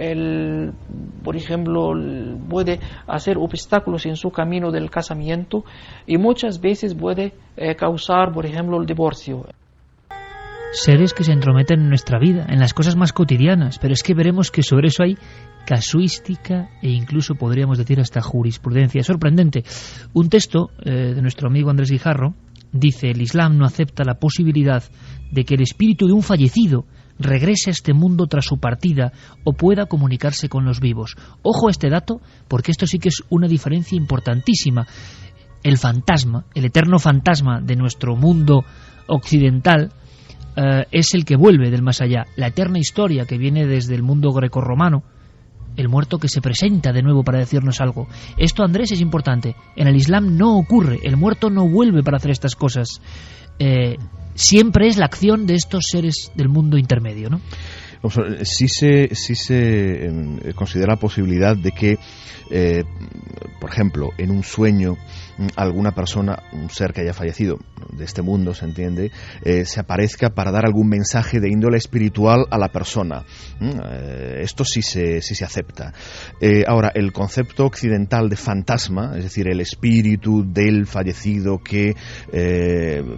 puede hacer obstáculos en su camino del casamiento y muchas veces puede causar, por ejemplo, el divorcio. Seres que se entrometen en nuestra vida, en las cosas más cotidianas, pero es que veremos que sobre eso hay casuística e incluso podríamos decir hasta jurisprudencia. Es sorprendente. Un texto de nuestro amigo Andrés Guijarro dice: el Islam no acepta la posibilidad de que el espíritu de un fallecido regrese a este mundo tras su partida o pueda comunicarse con los vivos. Ojo a este dato, porque esto sí que es una diferencia importantísima. El fantasma, el eterno fantasma de nuestro mundo occidental, es el que vuelve del más allá. La eterna historia que viene desde el mundo grecorromano, el muerto que se presenta de nuevo para decirnos algo. Esto, Andrés, es importante. En el Islam no ocurre, el muerto no vuelve para hacer estas cosas. Siempre es la acción de estos seres del mundo intermedio, ¿no? Sí se considera la posibilidad de que, por ejemplo, en un sueño, alguna persona, un ser que haya fallecido de este mundo, se entiende, se aparezca para dar algún mensaje de índole espiritual a la persona. Esto sí se acepta. Ahora, el concepto occidental de fantasma, es decir, el espíritu del fallecido que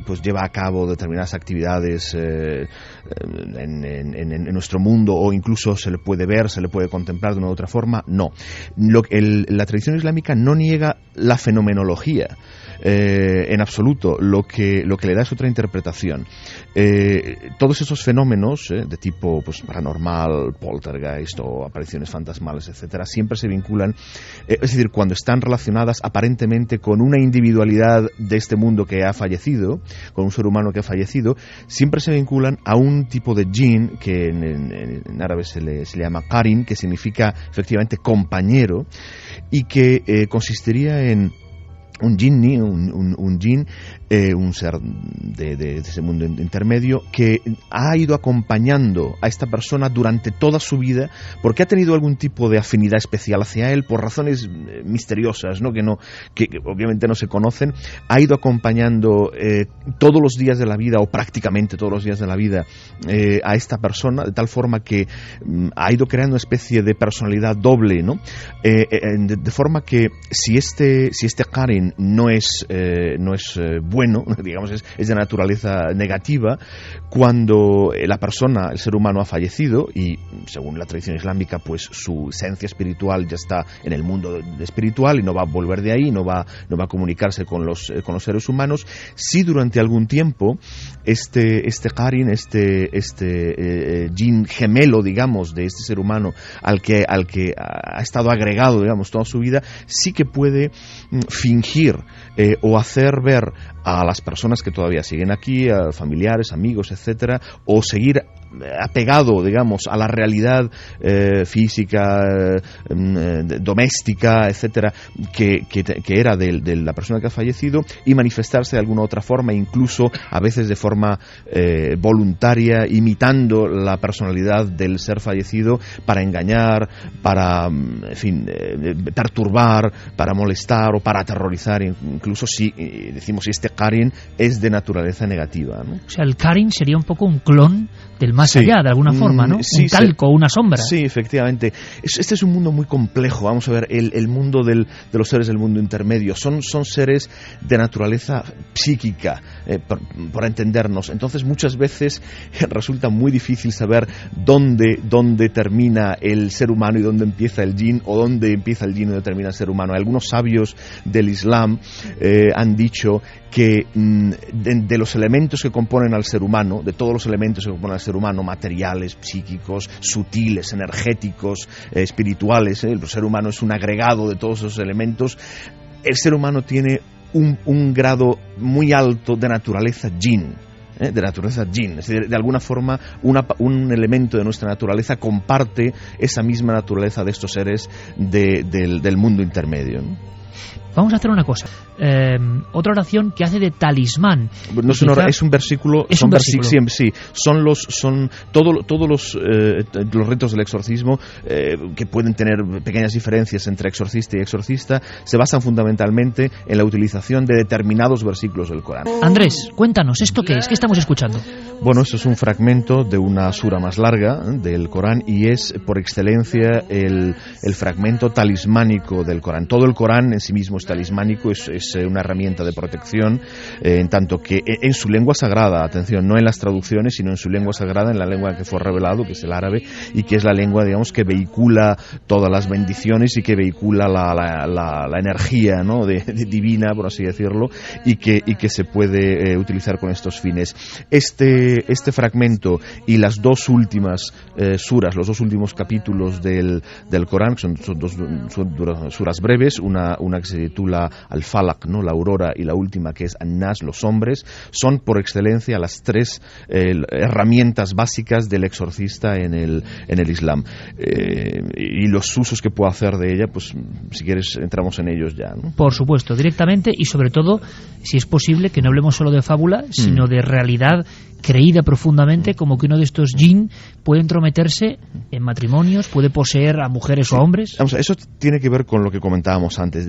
pues lleva a cabo determinadas actividades en nuestro mundo, o incluso se le puede ver, se le puede contemplar de una u otra forma, no. La tradición islámica no niega la fenomenología en absoluto, lo que le da es otra interpretación. Todos esos fenómenos de tipo pues paranormal, poltergeist o apariciones fantasmales, etcétera, siempre se vinculan, es decir, cuando están relacionadas aparentemente con una individualidad de este mundo que ha fallecido, con un ser humano que ha fallecido, siempre se vinculan a un tipo de jinn que en árabe se le llama qarin, que significa efectivamente compañero, y que consistiría en un jinni, un jinn, un ser de ese mundo intermedio que ha ido acompañando a esta persona durante toda su vida porque ha tenido algún tipo de afinidad especial hacia él por razones misteriosas, ¿no? Que obviamente no se conocen. Ha ido acompañando todos los días de la vida, o prácticamente todos los días de la vida, a esta persona, de tal forma que ha ido creando una especie de personalidad doble, ¿no? De forma que si este qarin no es bueno, digamos, es de naturaleza negativa, cuando la persona, el ser humano, ha fallecido y según la tradición islámica pues su esencia espiritual ya está en el mundo espiritual y no va a volver de ahí, no va a comunicarse con los seres humanos, si durante algún tiempo este qarin, jinn gemelo, digamos, de este ser humano al que ha estado agregado, digamos, toda su vida, sí que puede fingir o hacer ver a las personas que todavía siguen aquí, a familiares, amigos, etcétera, o seguir apegado, digamos, a la realidad física, doméstica, etcétera, que era de la persona que ha fallecido, y manifestarse de alguna otra forma, incluso a veces de forma voluntaria, imitando la personalidad del ser fallecido para engañar, para, en fin, perturbar, para molestar o para aterrorizar, incluso si decimos si este qarin es de naturaleza negativa, ¿no? O sea, el qarin sería un poco un clon del más allá, de alguna forma, ¿no? Sí, un calco, una sombra. Sí, efectivamente. Este es un mundo muy complejo. Vamos a ver, el mundo de los seres del mundo intermedio son seres de naturaleza psíquica, por entendernos. Entonces, muchas veces resulta muy difícil saber dónde termina el ser humano y dónde empieza el jinn, o dónde empieza el jinn y dónde termina el ser humano. Algunos sabios del Islam han dicho que de los elementos que componen al ser humano, de todos los elementos que componen al ser humano, materiales, psíquicos, sutiles, energéticos, espirituales, el ser humano es un agregado de todos esos elementos. El ser humano tiene un grado muy alto de naturaleza jinn. De naturaleza jinn, es decir, de alguna forma un elemento de nuestra naturaleza comparte esa misma naturaleza de estos seres del mundo intermedio, ¿no? Vamos a hacer una cosa. Otra oración que hace de talismán. No es un versículo. Sí, son todos los ritos del exorcismo que pueden tener pequeñas diferencias entre exorcista y exorcista, se basan fundamentalmente en la utilización de determinados versículos del Corán. Andrés, cuéntanos, ¿esto qué es? ¿Qué estamos escuchando? Bueno, esto es un fragmento de una sura más larga del Corán y es por excelencia el fragmento talismánico del Corán. Todo el Corán en sí mismo es talismánico, es una herramienta de protección, en tanto que en su lengua sagrada, atención, no en las traducciones, sino en su lengua sagrada, en la lengua que fue revelado, que es el árabe, y que es la lengua, digamos, que vehicula todas las bendiciones y que vehicula la energía, ¿no?, divina, por así decirlo, y que se puede utilizar con estos fines. Este fragmento y las dos últimas suras, los dos últimos capítulos del Corán, son dos suras breves, una que se titula Al-Falaq, ¿no?, la aurora, y la última que es An-Nas, los hombres, son por excelencia las tres herramientas básicas del exorcista en el Islam. Y los usos que puedo hacer de ella, pues si quieres entramos en ellos ya, ¿no? Por supuesto, directamente, y sobre todo, si es posible, que no hablemos solo de fábula, sino de realidad creída profundamente, como que uno de estos jinn puede entrometerse en matrimonios, puede poseer a mujeres o hombres. Vamos, eso tiene que ver con lo que comentábamos antes,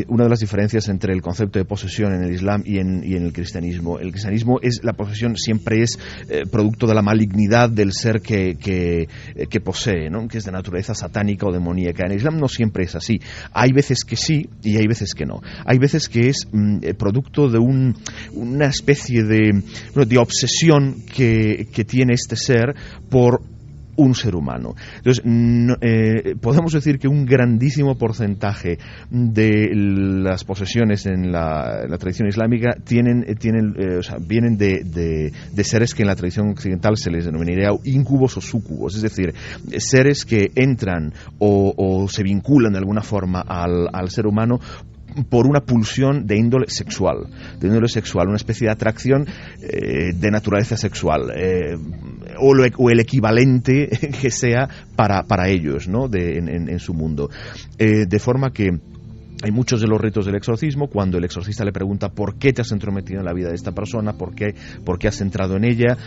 una de las diferencias entre el concepto de posesión en el Islam y en el cristianismo. El cristianismo la posesión siempre es producto de la malignidad del ser que posee, ¿no?, que es de naturaleza satánica o demoníaca. En el Islam no siempre es así. Hay veces que sí y hay veces que no. Hay veces que es producto de una especie de obsesión que tiene este ser por un ser humano. Entonces, podemos decir que un grandísimo porcentaje de las posesiones en la tradición islámica vienen de seres que en la tradición occidental se les denominaría íncubos o súcubos, es decir, seres que entran o se vinculan de alguna forma al ser humano por una pulsión de índole sexual, una especie de atracción de naturaleza sexual, o el equivalente que sea para ellos, ¿no?, en su mundo. De forma que hay muchos de los ritos del exorcismo, cuando el exorcista le pregunta ¿por qué te has entrometido en la vida de esta persona? ¿Por qué has entrado en ella?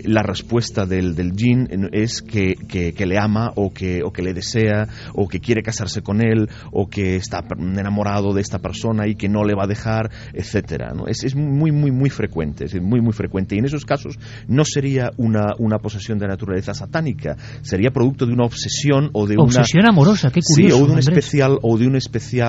La respuesta del jinn es que le ama o que le desea o que quiere casarse con él o que está enamorado de esta persona y que no le va a dejar, etcétera, ¿no? Es muy, muy, muy frecuente, muy frecuente. Y en esos casos no sería una posesión de naturaleza satánica, sería producto de una obsesión o de obsesión amorosa, qué curioso. Sí, o de un especial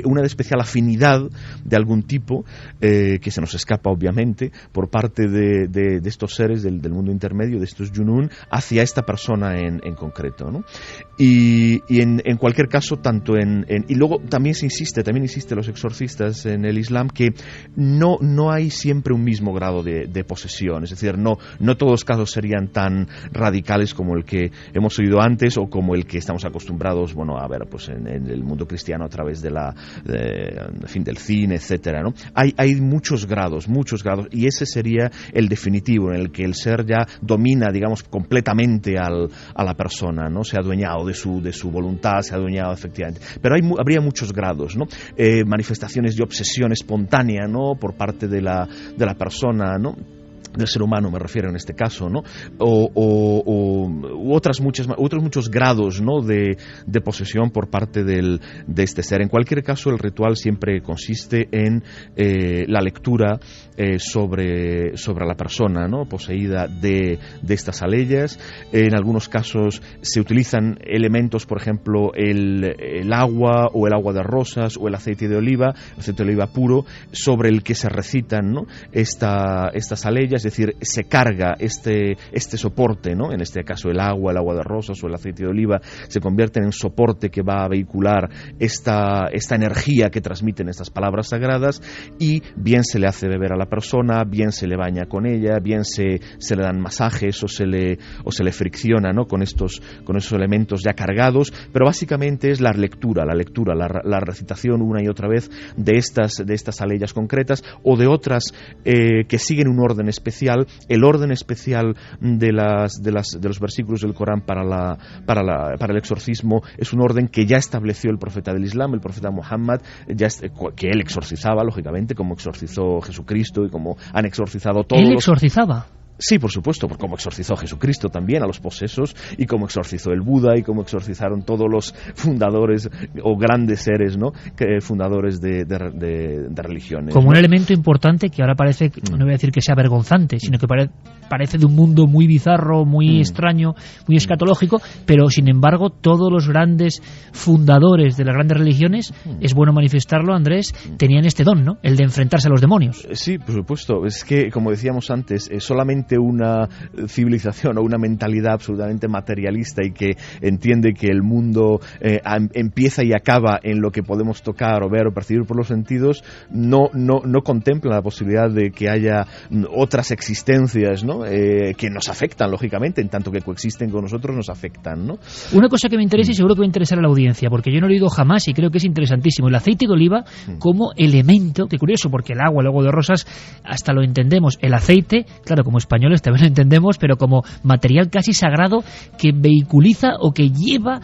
una especial afinidad de algún tipo que se nos escapa obviamente por parte de estos seres del mundo intermedio, de estos Junun, hacia esta persona en concreto, ¿no? Y en cualquier caso, y luego también insiste los exorcistas en el Islam que no hay siempre un mismo grado de posesión, es decir, no todos los casos serían tan radicales como el que hemos oído antes o como el que estamos acostumbrados, a ver, pues en el mundo cristiano a través del cine, etcétera, ¿no? Hay muchos grados, y ese sería el definitivo, en el que el ser ya domina, digamos, completamente a la persona, ¿no? Se ha adueñado de su voluntad, se ha adueñado efectivamente. Pero habría muchos grados, ¿no? Manifestaciones de obsesión espontánea, ¿no?, por parte de la persona, ¿no?, del ser humano, me refiero en este caso, ¿no? U otros muchos grados, ¿no?, de posesión por parte de este ser. En cualquier caso, el ritual siempre consiste en la lectura sobre la persona, ¿no?, poseída de estas aleyas. En algunos casos se utilizan elementos, por ejemplo, el agua o el agua de rosas o el aceite de oliva puro, sobre el que se recitan, ¿no?, estas aleyas. Es decir, se carga este soporte, ¿no?, en este caso el agua de rosas o el aceite de oliva se convierten en soporte que va a vehicular esta energía que transmiten estas palabras sagradas, y bien se le hace beber a la persona, bien se le baña con ella, bien se le dan masajes o se le fricciona, ¿no?, con esos elementos ya cargados, pero básicamente es la lectura, la recitación una y otra vez de estas aleyas concretas o de otras que siguen un orden especial, el orden especial de los versículos del Corán para el exorcismo es un orden que ya estableció el profeta del Islam, el profeta Muhammad, que él exorcizaba, lógicamente, como exorcizó Jesucristo y como han exorcizado todos. ¿Él exorcizaba? Sí, por supuesto, porque como exorcizó Jesucristo también a los posesos, y como exorcizó el Buda, y como exorcizaron todos los fundadores o grandes seres, ¿no?, fundadores de religiones. Como un elemento importante que ahora parece, no voy a decir que sea vergonzante, sino que parece de un mundo muy bizarro, muy extraño, muy escatológico, pero sin embargo todos los grandes fundadores de las grandes religiones, es bueno manifestarlo, Andrés, tenían este don, ¿no?, el de enfrentarse a los demonios. Sí, por supuesto. Es que, como decíamos antes, solamente una civilización o una mentalidad absolutamente materialista y que entiende que el mundo empieza y acaba en lo que podemos tocar o ver o percibir por los sentidos, no contempla la posibilidad de que haya otras existencias, ¿no?, que nos afectan, lógicamente, en tanto que coexisten con nosotros, nos afectan, ¿no? Una cosa que me interesa y seguro que va a interesar a la audiencia, porque yo no lo he oído jamás y creo que es interesantísimo, el aceite de oliva como elemento, que curioso, porque el agua, el agua de rosas, hasta lo entendemos, el aceite, claro, como españoles también lo entendemos, pero como material casi sagrado que vehiculiza o que lleva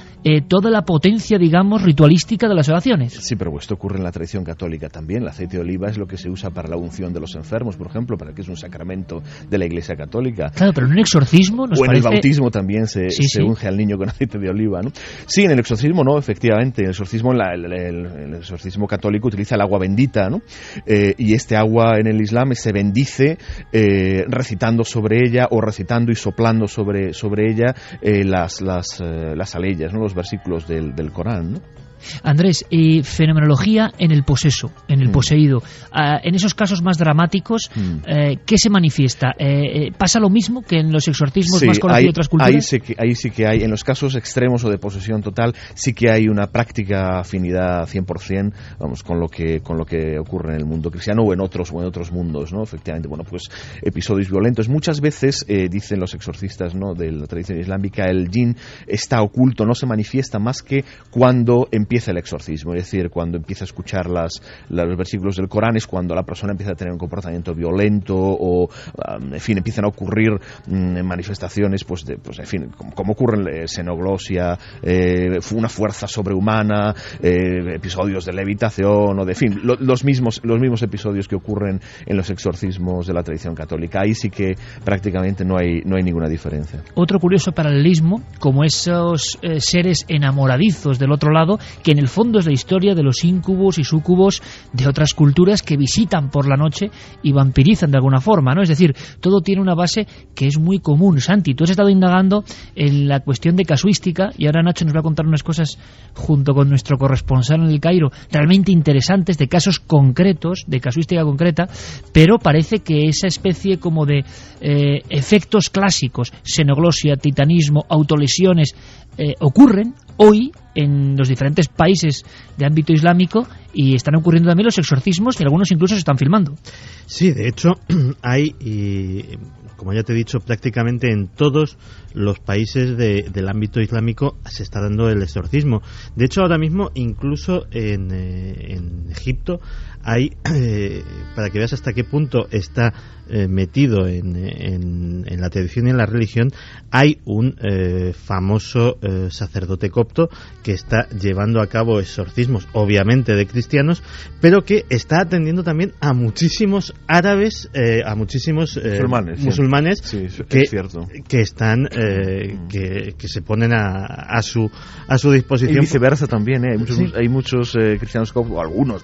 toda la potencia, digamos, ritualística de las oraciones. Sí, pero esto ocurre en la tradición católica también. El aceite de oliva es lo que se usa para la unción de los enfermos, por ejemplo, para que es un sacramento de la Iglesia católica. Claro, pero en un exorcismo nos o en parece... el bautismo también se unge al niño con aceite de oliva, ¿no? Sí, en el exorcismo no, efectivamente. En el exorcismo, el exorcismo católico utiliza el agua bendita, ¿no? Y este agua en el Islam se bendice recitando sobre ella o recitando y soplando sobre ella las aleyas, ¿no?, los versículos del Corán, ¿no? Andrés, fenomenología en el poseso, en el poseído. En esos casos más dramáticos, ¿qué se manifiesta? ¿Pasa lo mismo que en los exorcismos más conocidos de otras culturas? Ahí sí que hay, en los casos extremos o de posesión total, sí que hay una práctica afinidad 100%, vamos, con lo que ocurre en el mundo cristiano o en otros mundos, ¿no? Efectivamente, bueno, pues episodios violentos. Muchas veces, dicen los exorcistas, ¿no?, de la tradición islámica, el jinn está oculto, no se manifiesta más que cuando empieza el exorcismo, es decir, cuando empieza a escuchar los versículos del Corán, es cuando la persona empieza a tener un comportamiento violento o, en fin, empiezan a ocurrir manifestaciones, en fin, como ocurre en xenoglosia, una fuerza sobrehumana, episodios de levitación, o de, en fin, los mismos episodios que ocurren en los exorcismos de la tradición católica. Ahí sí que prácticamente no hay ninguna diferencia. Otro curioso paralelismo, como esos seres enamoradizos del otro lado, que en el fondo es la historia de los íncubos y súcubos de otras culturas que visitan por la noche y vampirizan de alguna forma, ¿no? Es decir, todo tiene una base que es muy común. Santi, tú has estado indagando en la cuestión de casuística y ahora Nacho nos va a contar unas cosas junto con nuestro corresponsal en el Cairo, realmente interesantes, de casos concretos, de casuística concreta, pero parece que esa especie como de efectos clásicos, xenoglosia, titanismo, autolesiones, ocurren hoy en los diferentes países de ámbito islámico y están ocurriendo también los exorcismos y algunos incluso se están filmando. Sí, de hecho hay, como ya te he dicho, prácticamente en todos los países del ámbito islámico se está dando el exorcismo. De hecho, ahora mismo incluso en Egipto hay, para que veas hasta qué punto está metido en la tradición y en la religión, hay un famoso sacerdote copto que está llevando a cabo exorcismos, obviamente de cristianos, pero que está atendiendo también a muchísimos árabes, a muchísimos musulmanes sí, que están que se ponen a su disposición. Y viceversa también, hay muchos cristianos coptos, o algunos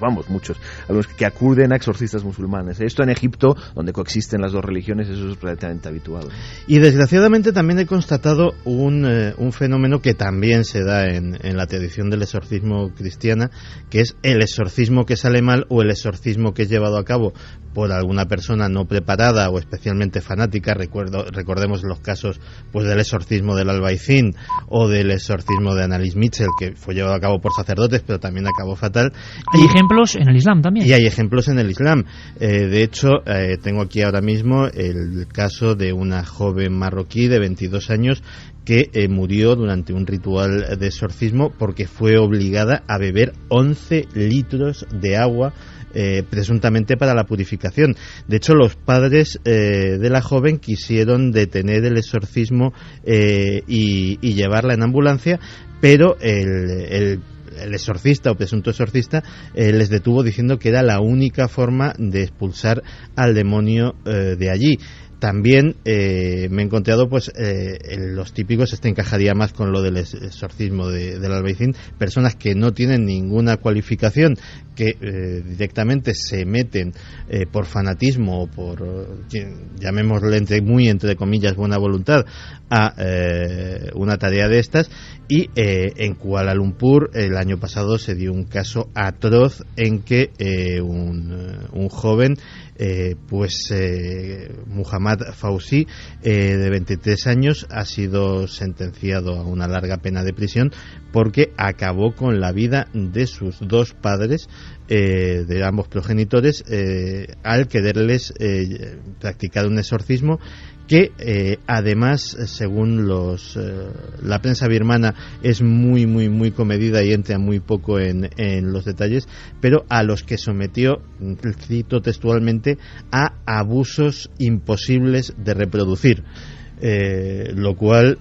que acuden a exorcistas musulmanes. Esto en Egipto, donde coexisten las dos religiones, eso es relativamente habitual. Y desgraciadamente también he constatado un fenómeno que también se da en la tradición del exorcismo cristiana, que es el exorcismo que sale mal o el exorcismo que es llevado a cabo por alguna persona no preparada o especialmente fanática. Recordemos los casos pues del exorcismo del Albaicín o del exorcismo de Annalise Mitchell, que fue llevado a cabo por sacerdotes pero también acabó fatal. Hay ejemplos en el Islam también. Y hay ejemplos en el Islam. De hecho, tengo aquí ahora mismo el caso de una joven marroquí de 22 años que murió durante un ritual de exorcismo porque fue obligada a beber 11 litros de agua presuntamente para la purificación. De hecho, los padres de la joven quisieron detener el exorcismo y llevarla en ambulancia, pero el exorcista o presunto exorcista les detuvo diciendo que era la única forma de expulsar al demonio de allí. También me he encontrado los típicos, encajaría más con lo del exorcismo del Albaicín, personas que no tienen ninguna cualificación, que directamente se meten por fanatismo o por, llamémosle entre comillas, buena voluntad a una tarea de estas. Y en Kuala Lumpur el año pasado se dio un caso atroz en que un joven, Muhammad Fauzi, de 23 años, ha sido sentenciado a una larga pena de prisión porque acabó con la vida de sus dos padres, de ambos progenitores, al quererles practicar un exorcismo que además, según la prensa birmana, es muy muy muy comedida y entra muy poco en los detalles, pero a los que sometió, cito textualmente, a abusos imposibles de reproducir. Lo cual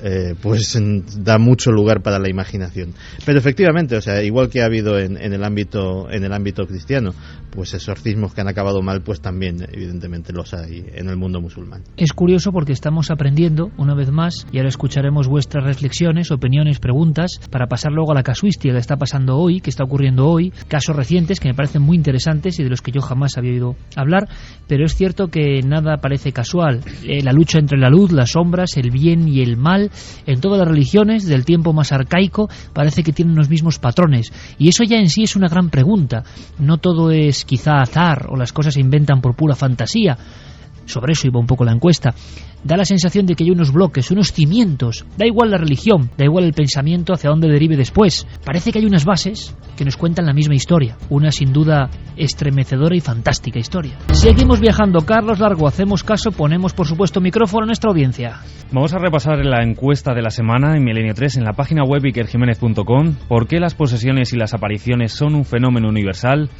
da mucho lugar para la imaginación. Pero efectivamente, o sea, igual que ha habido en el ámbito cristiano, pues exorcismos que han acabado mal, pues también evidentemente los hay en el mundo musulmán. Es curioso porque estamos aprendiendo una vez más, y ahora escucharemos vuestras reflexiones, opiniones, preguntas, para pasar luego a la casuística que está pasando hoy, que está ocurriendo hoy, casos recientes que me parecen muy interesantes y de los que yo jamás había oído hablar, pero es cierto que nada parece casual. La lucha entre la luz, la sombra, el bien y el mal, en todas las religiones del tiempo más arcaico, parece que tienen los mismos patrones, y eso ya en sí es una gran pregunta. No todo es quizá azar o las cosas se inventan por pura fantasía. Sobre eso iba un poco la encuesta. Da la sensación de que hay unos bloques, unos cimientos. Da igual la religión, da igual el pensamiento hacia dónde derive después. Parece que hay unas bases que nos cuentan la misma historia. Una sin duda estremecedora y fantástica historia. Seguimos viajando. Carlos Largo, hacemos caso, ponemos por supuesto micrófono a nuestra audiencia. Vamos a repasar la encuesta de la semana en Milenio 3 en la página web ikerjimenez.com. ¿Por qué las posesiones y las apariciones son un fenómeno universal?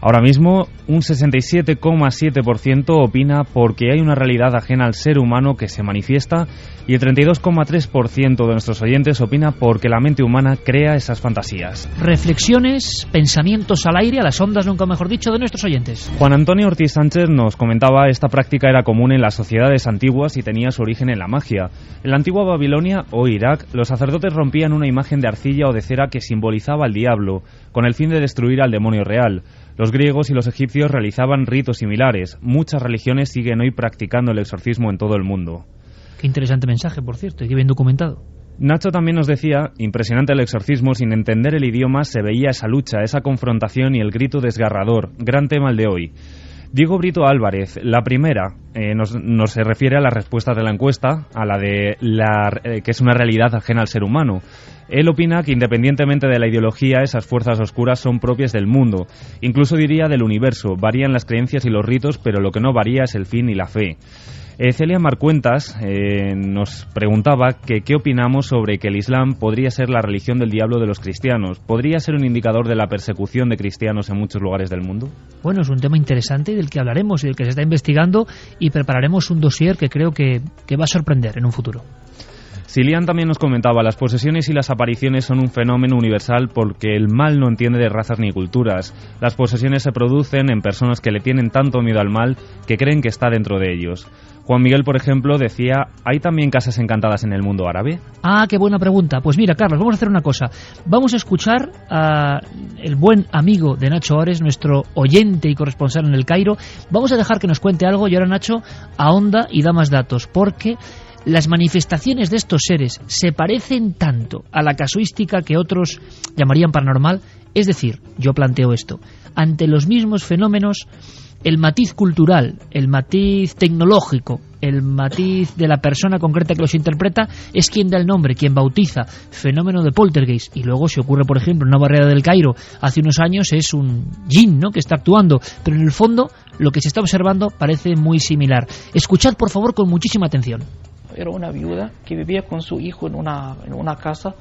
Ahora mismo, un 67,7% opina porque hay una realidad ajena al ser humano que se manifiesta, y el 32,3% de nuestros oyentes opina porque la mente humana crea esas fantasías. Reflexiones, pensamientos al aire, a las ondas, nunca mejor dicho, de nuestros oyentes. Juan Antonio Ortiz Sánchez nos comentaba: esta práctica era común en las sociedades antiguas y tenía su origen en la magia. En la antigua Babilonia o Irak, los sacerdotes rompían una imagen de arcilla o de cera que simbolizaba al diablo, con el fin de destruir al demonio real. Los griegos y los egipcios realizaban ritos similares. Muchas religiones siguen hoy practicando el exorcismo en todo el mundo. Qué interesante mensaje, por cierto, y qué bien documentado. Nacho también nos decía: impresionante el exorcismo, sin entender el idioma se veía esa lucha, esa confrontación y el grito desgarrador. Gran tema el de hoy. Diego Brito Álvarez, la primera, nos se refiere a la respuesta de la encuesta, a la de que es una realidad ajena al ser humano. Él opina que independientemente de la ideología, esas fuerzas oscuras son propias del mundo, incluso diría del universo. Varían las creencias y los ritos, pero lo que no varía es el fin y la fe. Celia Marcuentas nos preguntaba que qué opinamos sobre que el Islam podría ser la religión del diablo de los cristianos. ¿Podría ser un indicador de la persecución de cristianos en muchos lugares del mundo? Bueno, es un tema interesante del que hablaremos y del que se está investigando, y prepararemos un dossier que creo que va a sorprender en un futuro. Silian también nos comentaba: las posesiones y las apariciones son un fenómeno universal porque el mal no entiende de razas ni culturas. Las posesiones se producen en personas que le tienen tanto miedo al mal que creen que está dentro de ellos. Juan Miguel, por ejemplo, decía: ¿hay también casas encantadas en el mundo árabe? Ah, qué buena pregunta. Pues mira, Carlos, vamos a hacer una cosa. Vamos a escuchar a el buen amigo de Nacho Ares, nuestro oyente y corresponsal en el Cairo. Vamos a dejar que nos cuente algo y ahora Nacho ahonda y da más datos, porque las manifestaciones de estos seres se parecen tanto a la casuística que otros llamarían paranormal. Es decir, yo planteo esto: ante los mismos fenómenos, el matiz cultural, el matiz tecnológico, el matiz de la persona concreta que los interpreta es quien da el nombre, quien bautiza. Fenómeno de poltergeist. Y luego, si ocurre, por ejemplo, en una barriada del Cairo hace unos años, es un jinn, ¿no?, que está actuando. Pero en el fondo, lo que se está observando parece muy similar. Escuchad, por favor, con muchísima atención. Era una viuda que vivía con su hijo en una casa,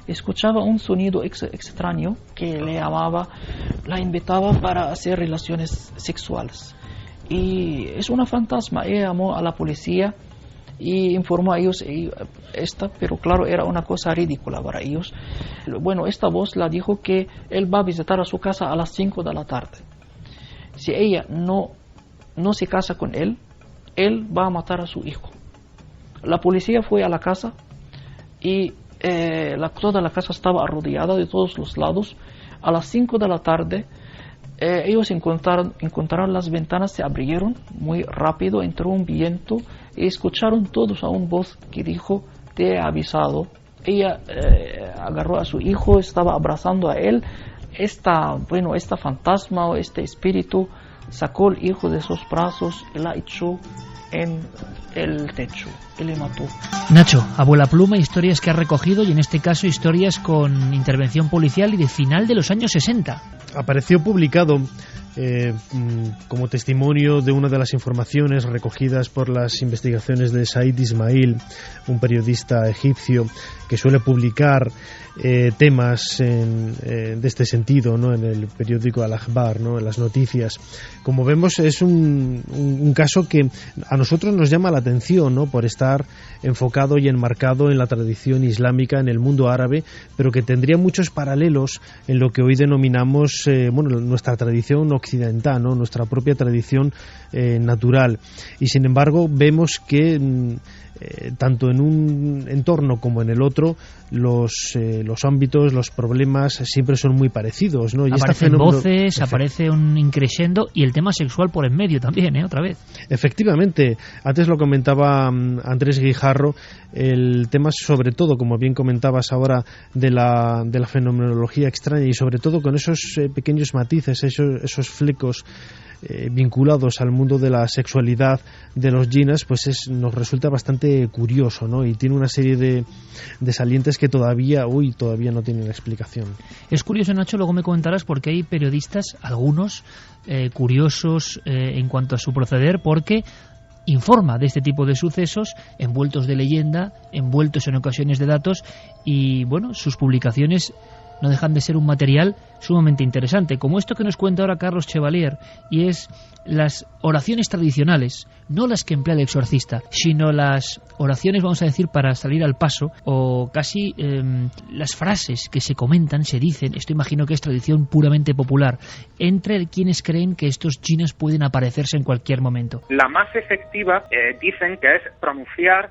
escuchaba un sonido extraño que la invitaba para hacer relaciones sexuales. Y es una fantasma. Ella llamó a la policía y informó a ellos pero claro, era una cosa ridícula para ellos. Bueno, esta voz la dijo que él va a visitar a su casa a las 5 de la tarde. Si ella no se casa con él va a matar a su hijo. La policía fue a la casa y toda la casa estaba arrodillada de todos los lados. A las 5 de la tarde ellos encontraron las ventanas, se abrieron muy rápido, entró un viento y escucharon todos a una voz que dijo: te he avisado. Ella agarró a su hijo, estaba abrazando a él. Esta fantasma o este espíritu sacó al hijo de sus brazos y la echó en el techo y le mató. Nacho, abuela pluma, historias que ha recogido, y en este caso historias con intervención policial y de final de los años 60. Apareció publicado como testimonio de una de las informaciones recogidas por las investigaciones de Said Ismail, un periodista egipcio que suele publicar temas de este sentido, ¿no?, en el periódico Al-Akhbar, ¿no?, en las noticias. Como vemos, es un caso que a nosotros nos llama la atención, ¿no?, por estar enfocado y enmarcado en la tradición islámica, en el mundo árabe, pero que tendría muchos paralelos en lo que hoy denominamos nuestra tradición occidental, ¿no?, nuestra propia tradición natural. Y sin embargo vemos que tanto en un entorno como en el otro los ámbitos, los problemas siempre son muy parecidos, ¿no? Y aparecen voces, aparece un increscendo y el tema sexual por en medio también, otra vez. Efectivamente, antes lo comentaba Andrés Guijarro, el tema sobre todo, como bien comentabas ahora, de la fenomenología extraña, y sobre todo con esos pequeños matices, esos flecos vinculados al mundo de la sexualidad de los jinns, pues nos resulta bastante curioso, ¿no? Y tiene una serie de salientes que todavía no tienen explicación. Es curioso, Nacho, luego me comentarás, porque hay periodistas, algunos curiosos en cuanto a su proceder, porque informa de este tipo de sucesos envueltos de leyenda, envueltos en ocasiones de datos, y bueno, sus publicaciones no dejan de ser un material sumamente interesante, como esto que nos cuenta ahora Carlos Chevalier, y es las oraciones tradicionales, no las que emplea el exorcista, sino las oraciones, vamos a decir, para salir al paso, o casi las frases que se comentan, se dicen, esto imagino que es tradición puramente popular, entre quienes creen que estos jinns pueden aparecerse en cualquier momento. La más efectiva dicen que es pronunciar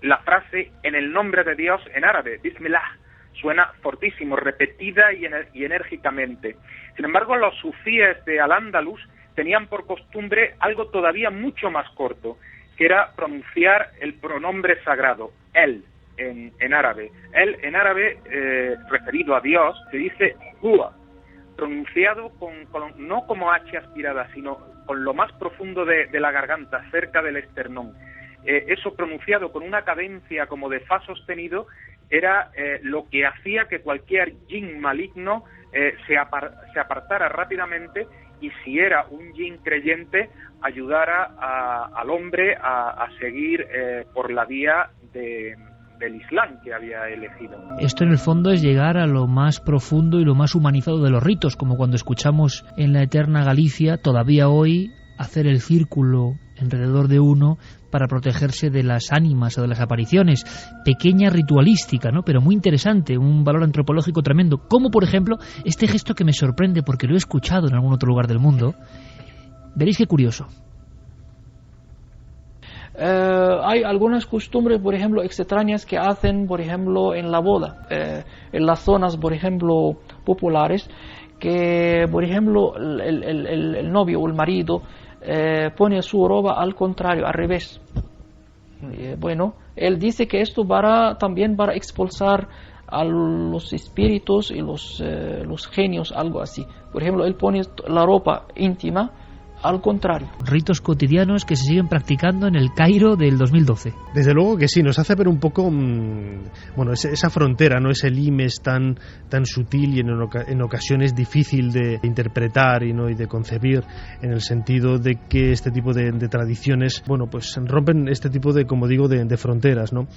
la frase en el nombre de Dios en árabe, Bismillah. Suena fortísimo, repetida y enérgicamente. Sin embargo, los sufíes de Al-Ándalus tenían por costumbre algo todavía mucho más corto, que era pronunciar el pronombre sagrado, él, en árabe. Él, en árabe, referido a Dios, se dice Hua, pronunciado no como H aspirada, sino con lo más profundo de la garganta, cerca del esternón. Eso pronunciado con una cadencia como de fa sostenido era lo que hacía que cualquier jinn maligno se apartara rápidamente, y si era un jinn creyente, ayudara al hombre a seguir por la vía del Islam que había elegido. Esto en el fondo es llegar a lo más profundo y lo más humanizado de los ritos, como cuando escuchamos en la eterna Galicia, todavía hoy, hacer el círculo alrededor de uno para protegerse de las ánimas o de las apariciones. Pequeña ritualística, ¿no?, pero muy interesante, un valor antropológico tremendo, como por ejemplo este gesto que me sorprende porque lo he escuchado en algún otro lugar del mundo. Veréis qué curioso. Hay algunas costumbres, por ejemplo, extrañas que hacen, por ejemplo, en la boda, en las zonas, por ejemplo, populares, que, por ejemplo, el novio o el marido pone su ropa al contrario, al revés. Bueno, él dice que esto también para expulsar a los espíritus y los genios, algo así. Por ejemplo, él pone la ropa íntima al contrario. Ritos cotidianos que se siguen practicando en el Cairo del 2012. Desde luego que sí, nos hace ver un poco esa frontera, no, ese limes tan sutil y en ocasiones difícil de interpretar y de concebir, en el sentido de que este tipo de tradiciones, pues rompen este tipo de, como digo, de fronteras, ¿no?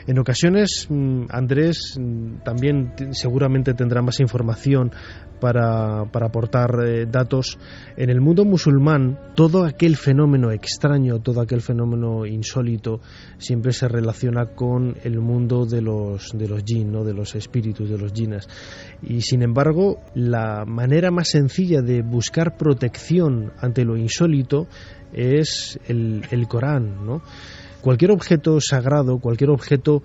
En ocasiones, Andrés también seguramente tendrá más información para aportar datos. En el mundo musulmán, todo aquel fenómeno extraño, todo aquel fenómeno insólito, siempre se relaciona con el mundo de los jinn, ¿no? De los espíritus, de los jinnas. Y sin embargo, la manera más sencilla de buscar protección ante lo insólito es el Corán, ¿no? Cualquier objeto sagrado, cualquier objeto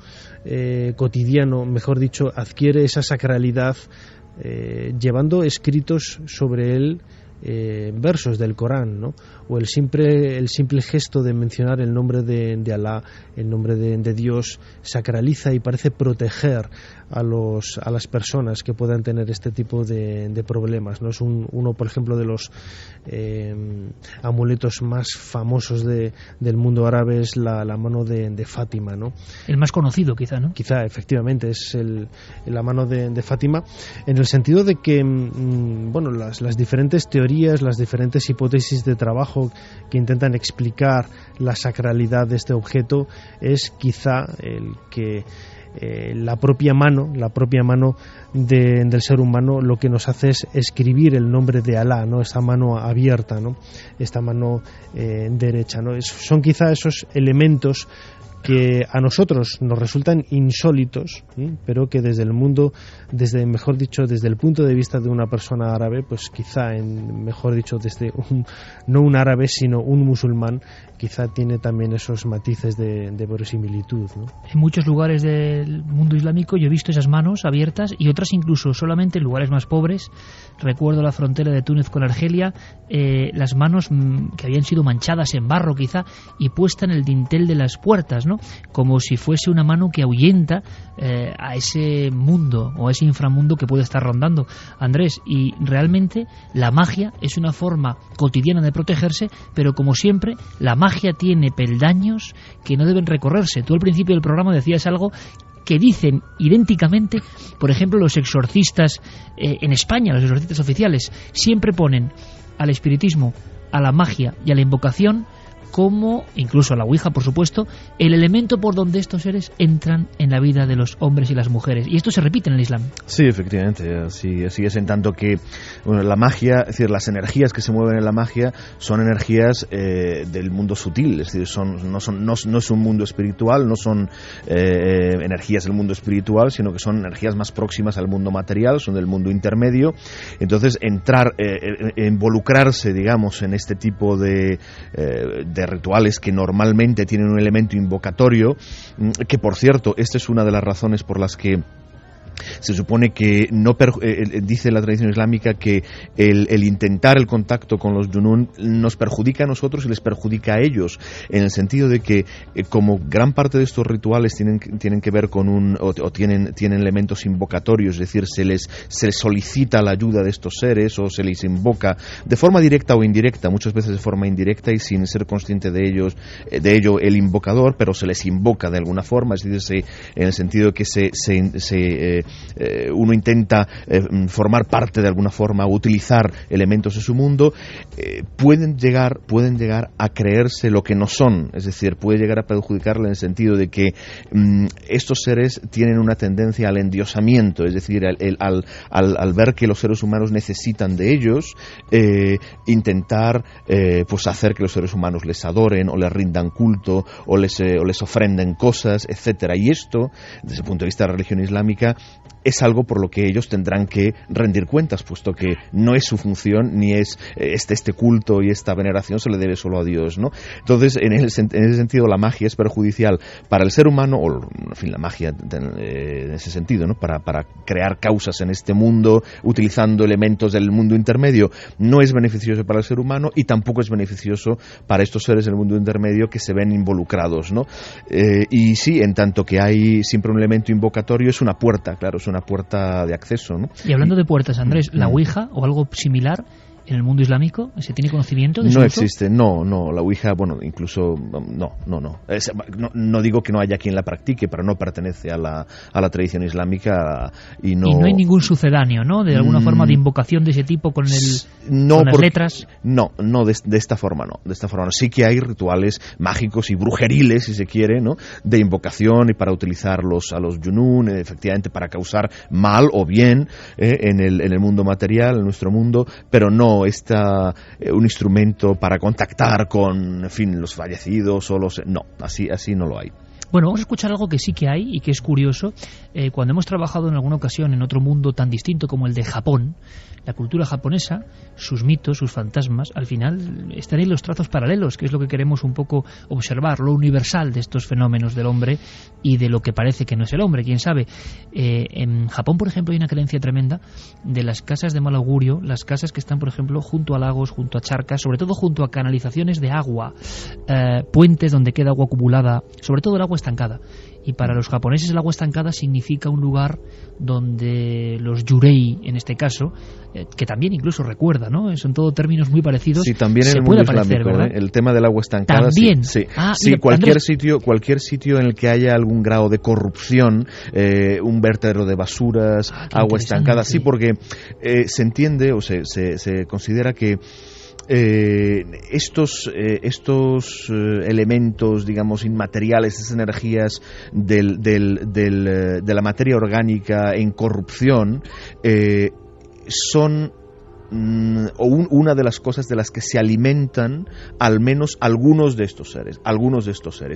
cotidiano, mejor dicho, adquiere esa sacralidad llevando escritos sobre él versos del Corán, ¿no? O el simple gesto de mencionar el nombre de Alá, el nombre de Dios, sacraliza y parece proteger a las personas que puedan tener este tipo de problemas, ¿no? Es uno, por ejemplo, de los amuletos más famosos del mundo árabe, es la mano de Fátima, ¿no? El más conocido, quizá, ¿no? Quizá, efectivamente, es la mano de Fátima, en el sentido de que las diferentes teorías, las diferentes hipótesis de trabajo que intentan explicar la sacralidad de este objeto, es quizá el que la propia mano del ser humano lo que nos hace es escribir el nombre de Alá, ¿no? Esta mano abierta, ¿no? Esta mano derecha, ¿no? Son quizá esos elementos que a nosotros nos resultan insólitos, pero que desde el desde el punto de vista de una persona árabe, pues quizá, desde no un árabe, sino un musulmán, quizá tiene también esos matices de verosimilitud, ¿no? En muchos lugares del mundo islámico yo he visto esas manos abiertas, y otras incluso solamente en lugares más pobres. Recuerdo la frontera de Túnez con Argelia, las manos que habían sido manchadas en barro quizá y puesta en el dintel de las puertas, ¿no? Como si fuese una mano que ahuyenta a ese mundo o a ese inframundo que puede estar rondando, Andrés. Y realmente la magia es una forma cotidiana de protegerse, pero como siempre la magia tiene peldaños que no deben recorrerse. Tú al principio del programa decías algo que dicen idénticamente, por ejemplo, los exorcistas en España, los exorcistas oficiales, siempre ponen al espiritismo, a la magia y a la invocación como, incluso a la Ouija, por supuesto, el elemento por donde estos seres entran en la vida de los hombres y las mujeres. Y esto se repite en el Islam. Sí, efectivamente, así es, en tanto que la magia, es decir, las energías que se mueven en la magia son energías del mundo sutil, es decir, no es un mundo espiritual, no son energías del mundo espiritual, sino que son energías más próximas al mundo material, son del mundo intermedio. Entonces, involucrarse, digamos, en este tipo de rituales que normalmente tienen un elemento invocatorio, que por cierto, esta es una de las razones por las que se supone que dice la tradición islámica que el intentar el contacto con los junún nos perjudica a nosotros y les perjudica a ellos, en el sentido de que como gran parte de estos rituales tienen que ver con tienen elementos invocatorios, es decir, se les solicita la ayuda de estos seres o se les invoca de forma directa o indirecta, muchas veces de forma indirecta y sin ser consciente de ello el invocador, pero se les invoca de alguna forma, es decir, en el sentido de que uno intenta formar parte de alguna forma, utilizar elementos de su mundo, pueden llegar a creerse lo que no son, es decir, puede llegar a perjudicarle en el sentido de que estos seres tienen una tendencia al endiosamiento, es decir, al ver que los seres humanos necesitan de ellos, intentar pues hacer que los seres humanos les adoren o les rindan culto o les ofrenden cosas, etcétera. Y esto, desde el punto de vista de la religión islámica, es algo por lo que ellos tendrán que rendir cuentas, puesto que no es su función, ni es este culto y esta veneración se le debe solo a Dios, ¿no? Entonces, en ese sentido, la magia es perjudicial para el ser humano, o en fin, la magia en ese sentido, ¿no? Para crear causas en este mundo, utilizando elementos del mundo intermedio, no es beneficioso para el ser humano y tampoco es beneficioso para estos seres del mundo intermedio que se ven involucrados, ¿no? Y sí, en tanto que hay siempre un elemento invocatorio, es una puerta, claro, es una puerta de acceso, ¿no? Y hablando de puertas, Andrés, la Ouija o algo similar en el mundo islámico? ¿Se tiene conocimiento de eso? No existe, no, la Ouija, bueno, incluso, no. No digo que no haya quien la practique, pero no pertenece a la tradición islámica y no... Y no hay ningún sucedáneo, ¿no? De alguna forma de invocación de ese tipo con las letras. No, de esta forma no. Sí que hay rituales mágicos y brujeriles, si se quiere, ¿no? De invocación y para utilizarlos a los Junun, efectivamente para causar mal o bien en el mundo material, en nuestro mundo, pero no está un instrumento para contactar con, en fin, los fallecidos o los... No, así no lo hay. Bueno, vamos a escuchar algo que sí que hay y que es curioso. Cuando hemos trabajado en alguna ocasión en otro mundo tan distinto como el de Japón, la cultura japonesa, sus mitos, sus fantasmas, al final están ahí los trazos paralelos, que es lo que queremos un poco observar, lo universal de estos fenómenos del hombre y de lo que parece que no es el hombre, quién sabe. En Japón, por ejemplo, hay una creencia tremenda de las casas de mal augurio, las casas que están, por ejemplo, junto a lagos, junto a charcas, sobre todo junto a canalizaciones de agua, puentes donde queda agua acumulada, sobre todo el agua estancada. Y para los japoneses el agua estancada significa un lugar donde los yurei, en este caso, que también incluso recuerda, ¿no? Son todo términos muy parecidos. Sí, también en el mundo islámico, el tema del agua estancada. También. Sí, mira, cualquier sitio en el que haya algún grado de corrupción, un vertedero de basuras, agua estancada. Sí, porque se entiende o se considera que estos elementos, digamos, inmateriales, esas energías de la materia orgánica en corrupción, son una de las cosas de las que se alimentan al menos algunos de estos seres.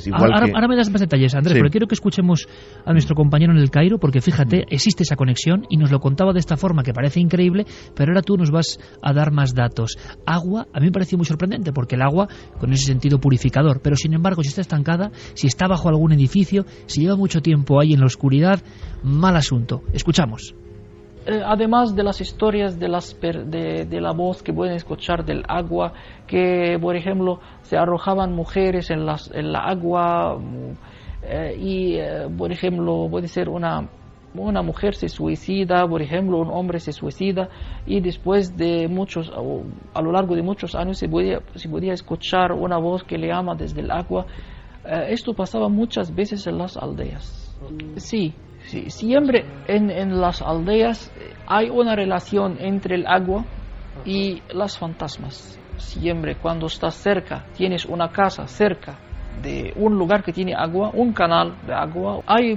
Igual ahora me das más detalles, Andrés, pero quiero que escuchemos a nuestro compañero en el Cairo, porque fíjate, existe esa conexión y nos lo contaba de esta forma que parece increíble, pero ahora tú nos vas a dar más datos. Agua, a mí me pareció muy sorprendente, porque el agua, con ese sentido purificador, pero sin embargo, si está estancada, si está bajo algún edificio, si lleva mucho tiempo ahí en la oscuridad, mal asunto. Escuchamos. Además de las historias de la voz que pueden escuchar del agua, que por ejemplo se arrojaban mujeres en la agua y por ejemplo puede ser una mujer se suicida, por ejemplo un hombre se suicida y después de a lo largo de muchos años se podía escuchar una voz que le llama desde el agua. Esto pasaba muchas veces en las aldeas. Sí, siempre en las aldeas hay una relación entre el agua y las fantasmas. Siempre cuando estás cerca, tienes una casa cerca de un lugar que tiene agua, un canal de agua, hay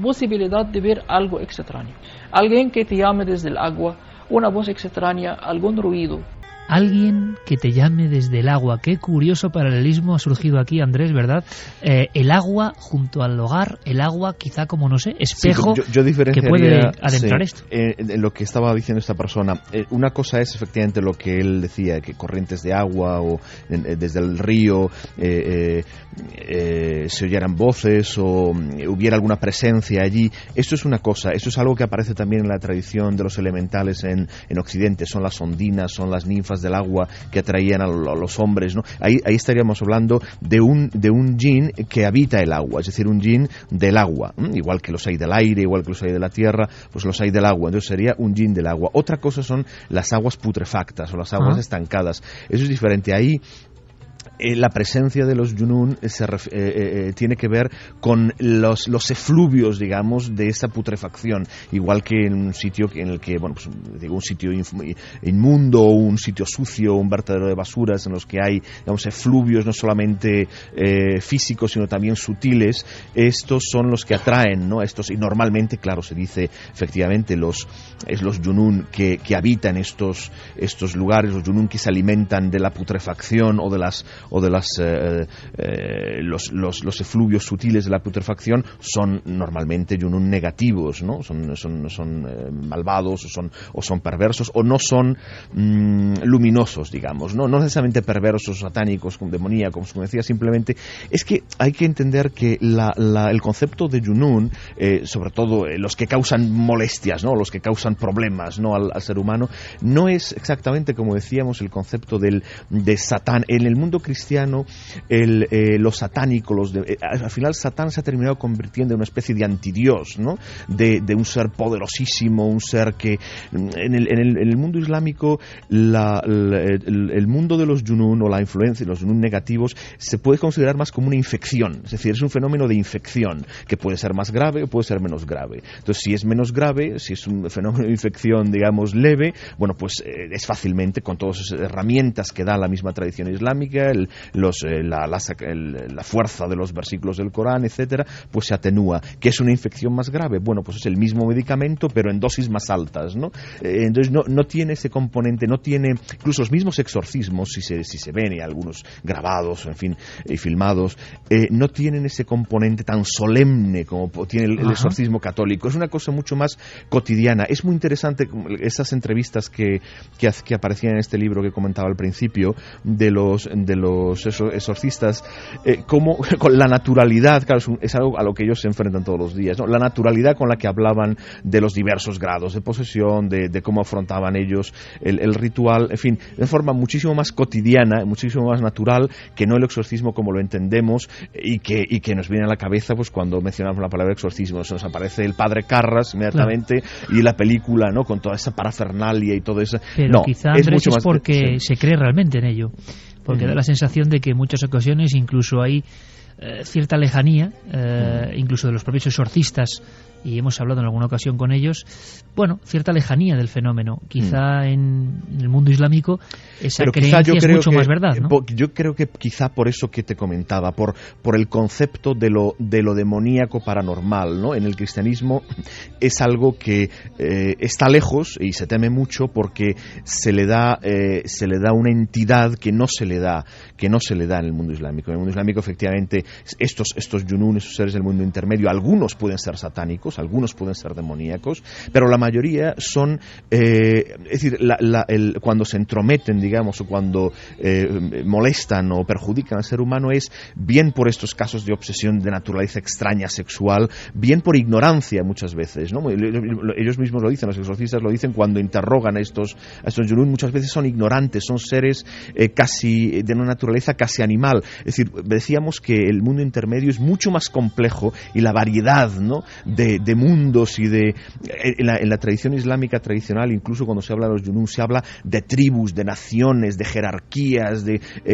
posibilidad de ver algo extraño. Alguien que te llame desde el agua, una voz extraña, algún ruido. Alguien que te llame desde el agua. Qué curioso paralelismo ha surgido aquí, Andrés, ¿verdad? El agua junto al hogar, el agua quizá como, no sé, espejo yo que puede adentrar esto. En lo que estaba diciendo esta persona, una cosa es efectivamente lo que él decía, que corrientes de agua o desde el río se oyeran voces o hubiera alguna presencia allí. Esto es una cosa, esto es algo que aparece también en la tradición de los elementales en Occidente, son las ondinas, son las ninfas del agua que atraían a los hombres, ¿no? Ahí estaríamos hablando de un jin que habita el agua, es decir, un jin del agua, igual que los hay del aire, igual que los hay de la tierra, pues los hay del agua, entonces sería un jin del agua. Otra cosa son las aguas putrefactas o las aguas estancadas, eso es diferente. Ahí la presencia de los Junun tiene que ver con los efluvios, digamos, de esa putrefacción, igual que en un sitio en el que, bueno, pues digo, un sitio inmundo o un sitio sucio, un vertedero de basuras en los que hay, digamos, efluvios no solamente físicos sino también sutiles. Estos son los que atraen, ¿no? Estos, y normalmente, claro, se dice efectivamente los Junun que habitan estos lugares, los Junun que se alimentan de la putrefacción o de los efluvios sutiles de la putrefacción, son normalmente Junun negativos, ¿no? Son malvados o son perversos o no son luminosos, digamos, no necesariamente perversos, satánicos, demoníacos, como decía, simplemente es que hay que entender que el concepto de Junun, sobre todo los que causan molestias, ¿no? Los que causan problemas, ¿no? al ser humano, no es exactamente, como decíamos, el concepto de Satán. En el mundo cristiano cristiano, lo satánico, al final Satán se ha terminado convirtiendo en una especie de antidios, ¿no? De un ser poderosísimo, un ser que en el mundo islámico el mundo de los junún o la influencia de los junún negativos se puede considerar más como una infección, es decir, es un fenómeno de infección que puede ser más grave o puede ser menos grave. Entonces, si es menos grave, si es un fenómeno de infección, digamos, leve, bueno, pues es fácilmente, con todas esas herramientas que da la misma tradición islámica, la fuerza de los versículos del Corán, etcétera, pues se atenúa. ¿Qué es una infección más grave? Bueno, pues es el mismo medicamento, pero en dosis más altas, ¿no? Entonces no tiene ese componente, no tiene, incluso los mismos exorcismos, si se ven, y algunos grabados, en fin, y filmados, no tienen ese componente tan solemne como tiene el exorcismo católico. Es una cosa mucho más cotidiana. Es muy interesante esas entrevistas que aparecían en este libro que comentaba al principio de los exorcistas, como con la naturalidad, claro, es algo a lo que ellos se enfrentan todos los días, ¿no? La naturalidad con la que hablaban de los diversos grados de posesión, de cómo afrontaban ellos el ritual, en fin, de forma muchísimo más cotidiana, muchísimo más natural que no el exorcismo como lo entendemos y que nos viene a la cabeza pues cuando mencionamos la palabra exorcismo. Nos aparece el padre Carras inmediatamente, claro, y la película, ¿no? Con toda esa parafernalia y todo eso. Pero no, quizá, Andrés, es mucho más porque se cree realmente en ello, porque da la sensación de que en muchas ocasiones incluso hay cierta lejanía, incluso de los propios exorcistas, y hemos hablado en alguna ocasión con ellos, bueno, cierta lejanía del fenómeno. Quizá en el mundo islámico esa creencia es mucho más verdad, ¿no? Yo creo que quizá por eso que te comentaba, por el concepto de lo demoníaco paranormal, ¿no? En el cristianismo es algo que está lejos y se teme mucho porque se le da una entidad que no se le da en el mundo islámico. En el mundo islámico, efectivamente, estos junún, esos seres del mundo intermedio, algunos pueden ser satánicos, algunos pueden ser demoníacos, pero la mayoría son, es decir, cuando se entrometen, digamos, o cuando molestan o perjudican al ser humano, es bien por estos casos de obsesión de naturaleza extraña sexual, bien por ignorancia muchas veces, ¿no? Ellos mismos lo dicen, los exorcistas lo dicen cuando interrogan a estos junún, muchas veces son ignorantes, son seres casi de una naturaleza casi animal. Es decir, decíamos que el mundo intermedio es mucho más complejo y la variedad, ¿no? de mundos y en la tradición islámica tradicional, incluso cuando se habla de los junún, se habla de tribus, de naciones, de jerarquías,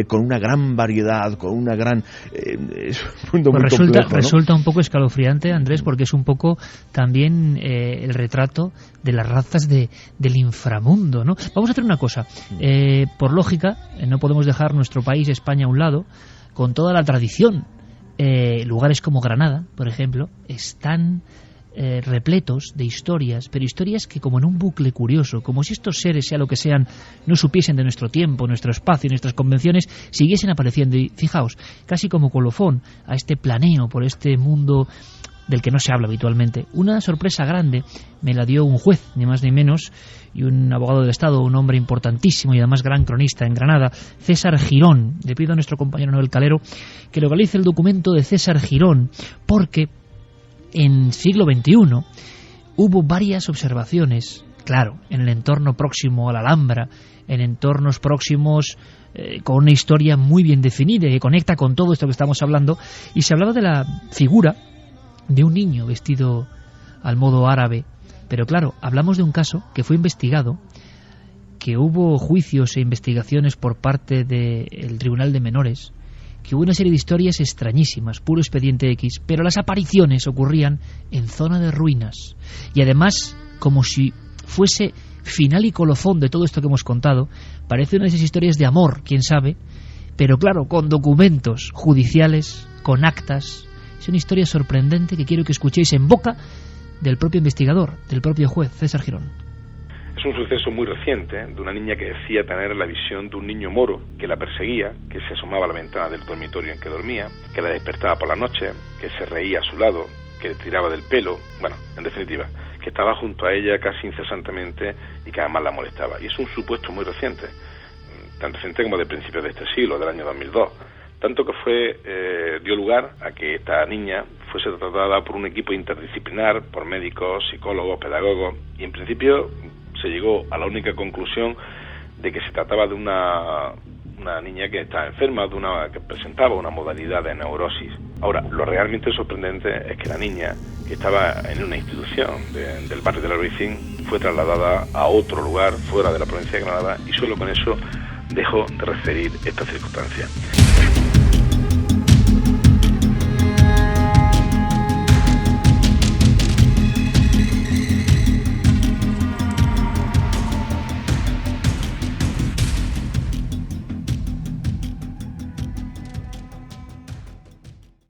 con una gran variedad, con una gran es un mundo muy complejo, ¿no? Resulta un poco escalofriante, Andrés, porque es un poco también el retrato de las razas del inframundo, ¿no? Vamos a hacer una cosa, por lógica, no podemos dejar nuestro país, España, a un lado, con toda la tradición. Lugares como Granada, por ejemplo, están repletos de historias, pero historias que, como en un bucle curioso, como si estos seres, sea lo que sean, no supiesen de nuestro tiempo, nuestro espacio, nuestras convenciones, siguiesen apareciendo. Y fijaos, casi como colofón a este planeo por este mundo del que no se habla habitualmente. Una sorpresa grande me la dio un juez, ni más ni menos, y un abogado del Estado, un hombre importantísimo y además gran cronista en Granada, César Girón. Le pido a nuestro compañero Noel Calero que localice el documento de César Girón, porque en siglo XXI hubo varias observaciones, claro, en el entorno próximo a la Alhambra, en entornos próximos con una historia muy bien definida y que conecta con todo esto que estamos hablando, y se hablaba de la figura de un niño vestido al modo árabe. Pero claro, hablamos de un caso que fue investigado, que hubo juicios e investigaciones por parte del Tribunal de Menores, que hubo una serie de historias extrañísimas, puro expediente X, pero las apariciones ocurrían en zona de ruinas. Y además, como si fuese final y colofón de todo esto que hemos contado, parece una de esas historias de amor, quién sabe, pero claro, con documentos judiciales, con actas. Es una historia sorprendente que quiero que escuchéis en boca del propio investigador, del propio juez, César Girón. Es un suceso muy reciente de una niña que decía tener la visión de un niño moro que la perseguía, que se asomaba a la ventana del dormitorio en que dormía, que la despertaba por la noche, que se reía a su lado, que le tiraba del pelo, bueno, en definitiva, que estaba junto a ella casi incesantemente y que además la molestaba. Y es un supuesto muy reciente, tan reciente como de principios de este siglo, del año 2002. Tanto que dio lugar a que esta niña fuese tratada por un equipo interdisciplinar, por médicos, psicólogos, pedagogos, y en principio se llegó a la única conclusión de que se trataba de una una niña que estaba enferma, que presentaba una modalidad de neurosis. Ahora, lo realmente sorprendente es que la niña, que estaba en una institución del barrio del Albaicín, fue trasladada a otro lugar fuera de la provincia de Granada y solo con eso dejó de referir esta circunstancia.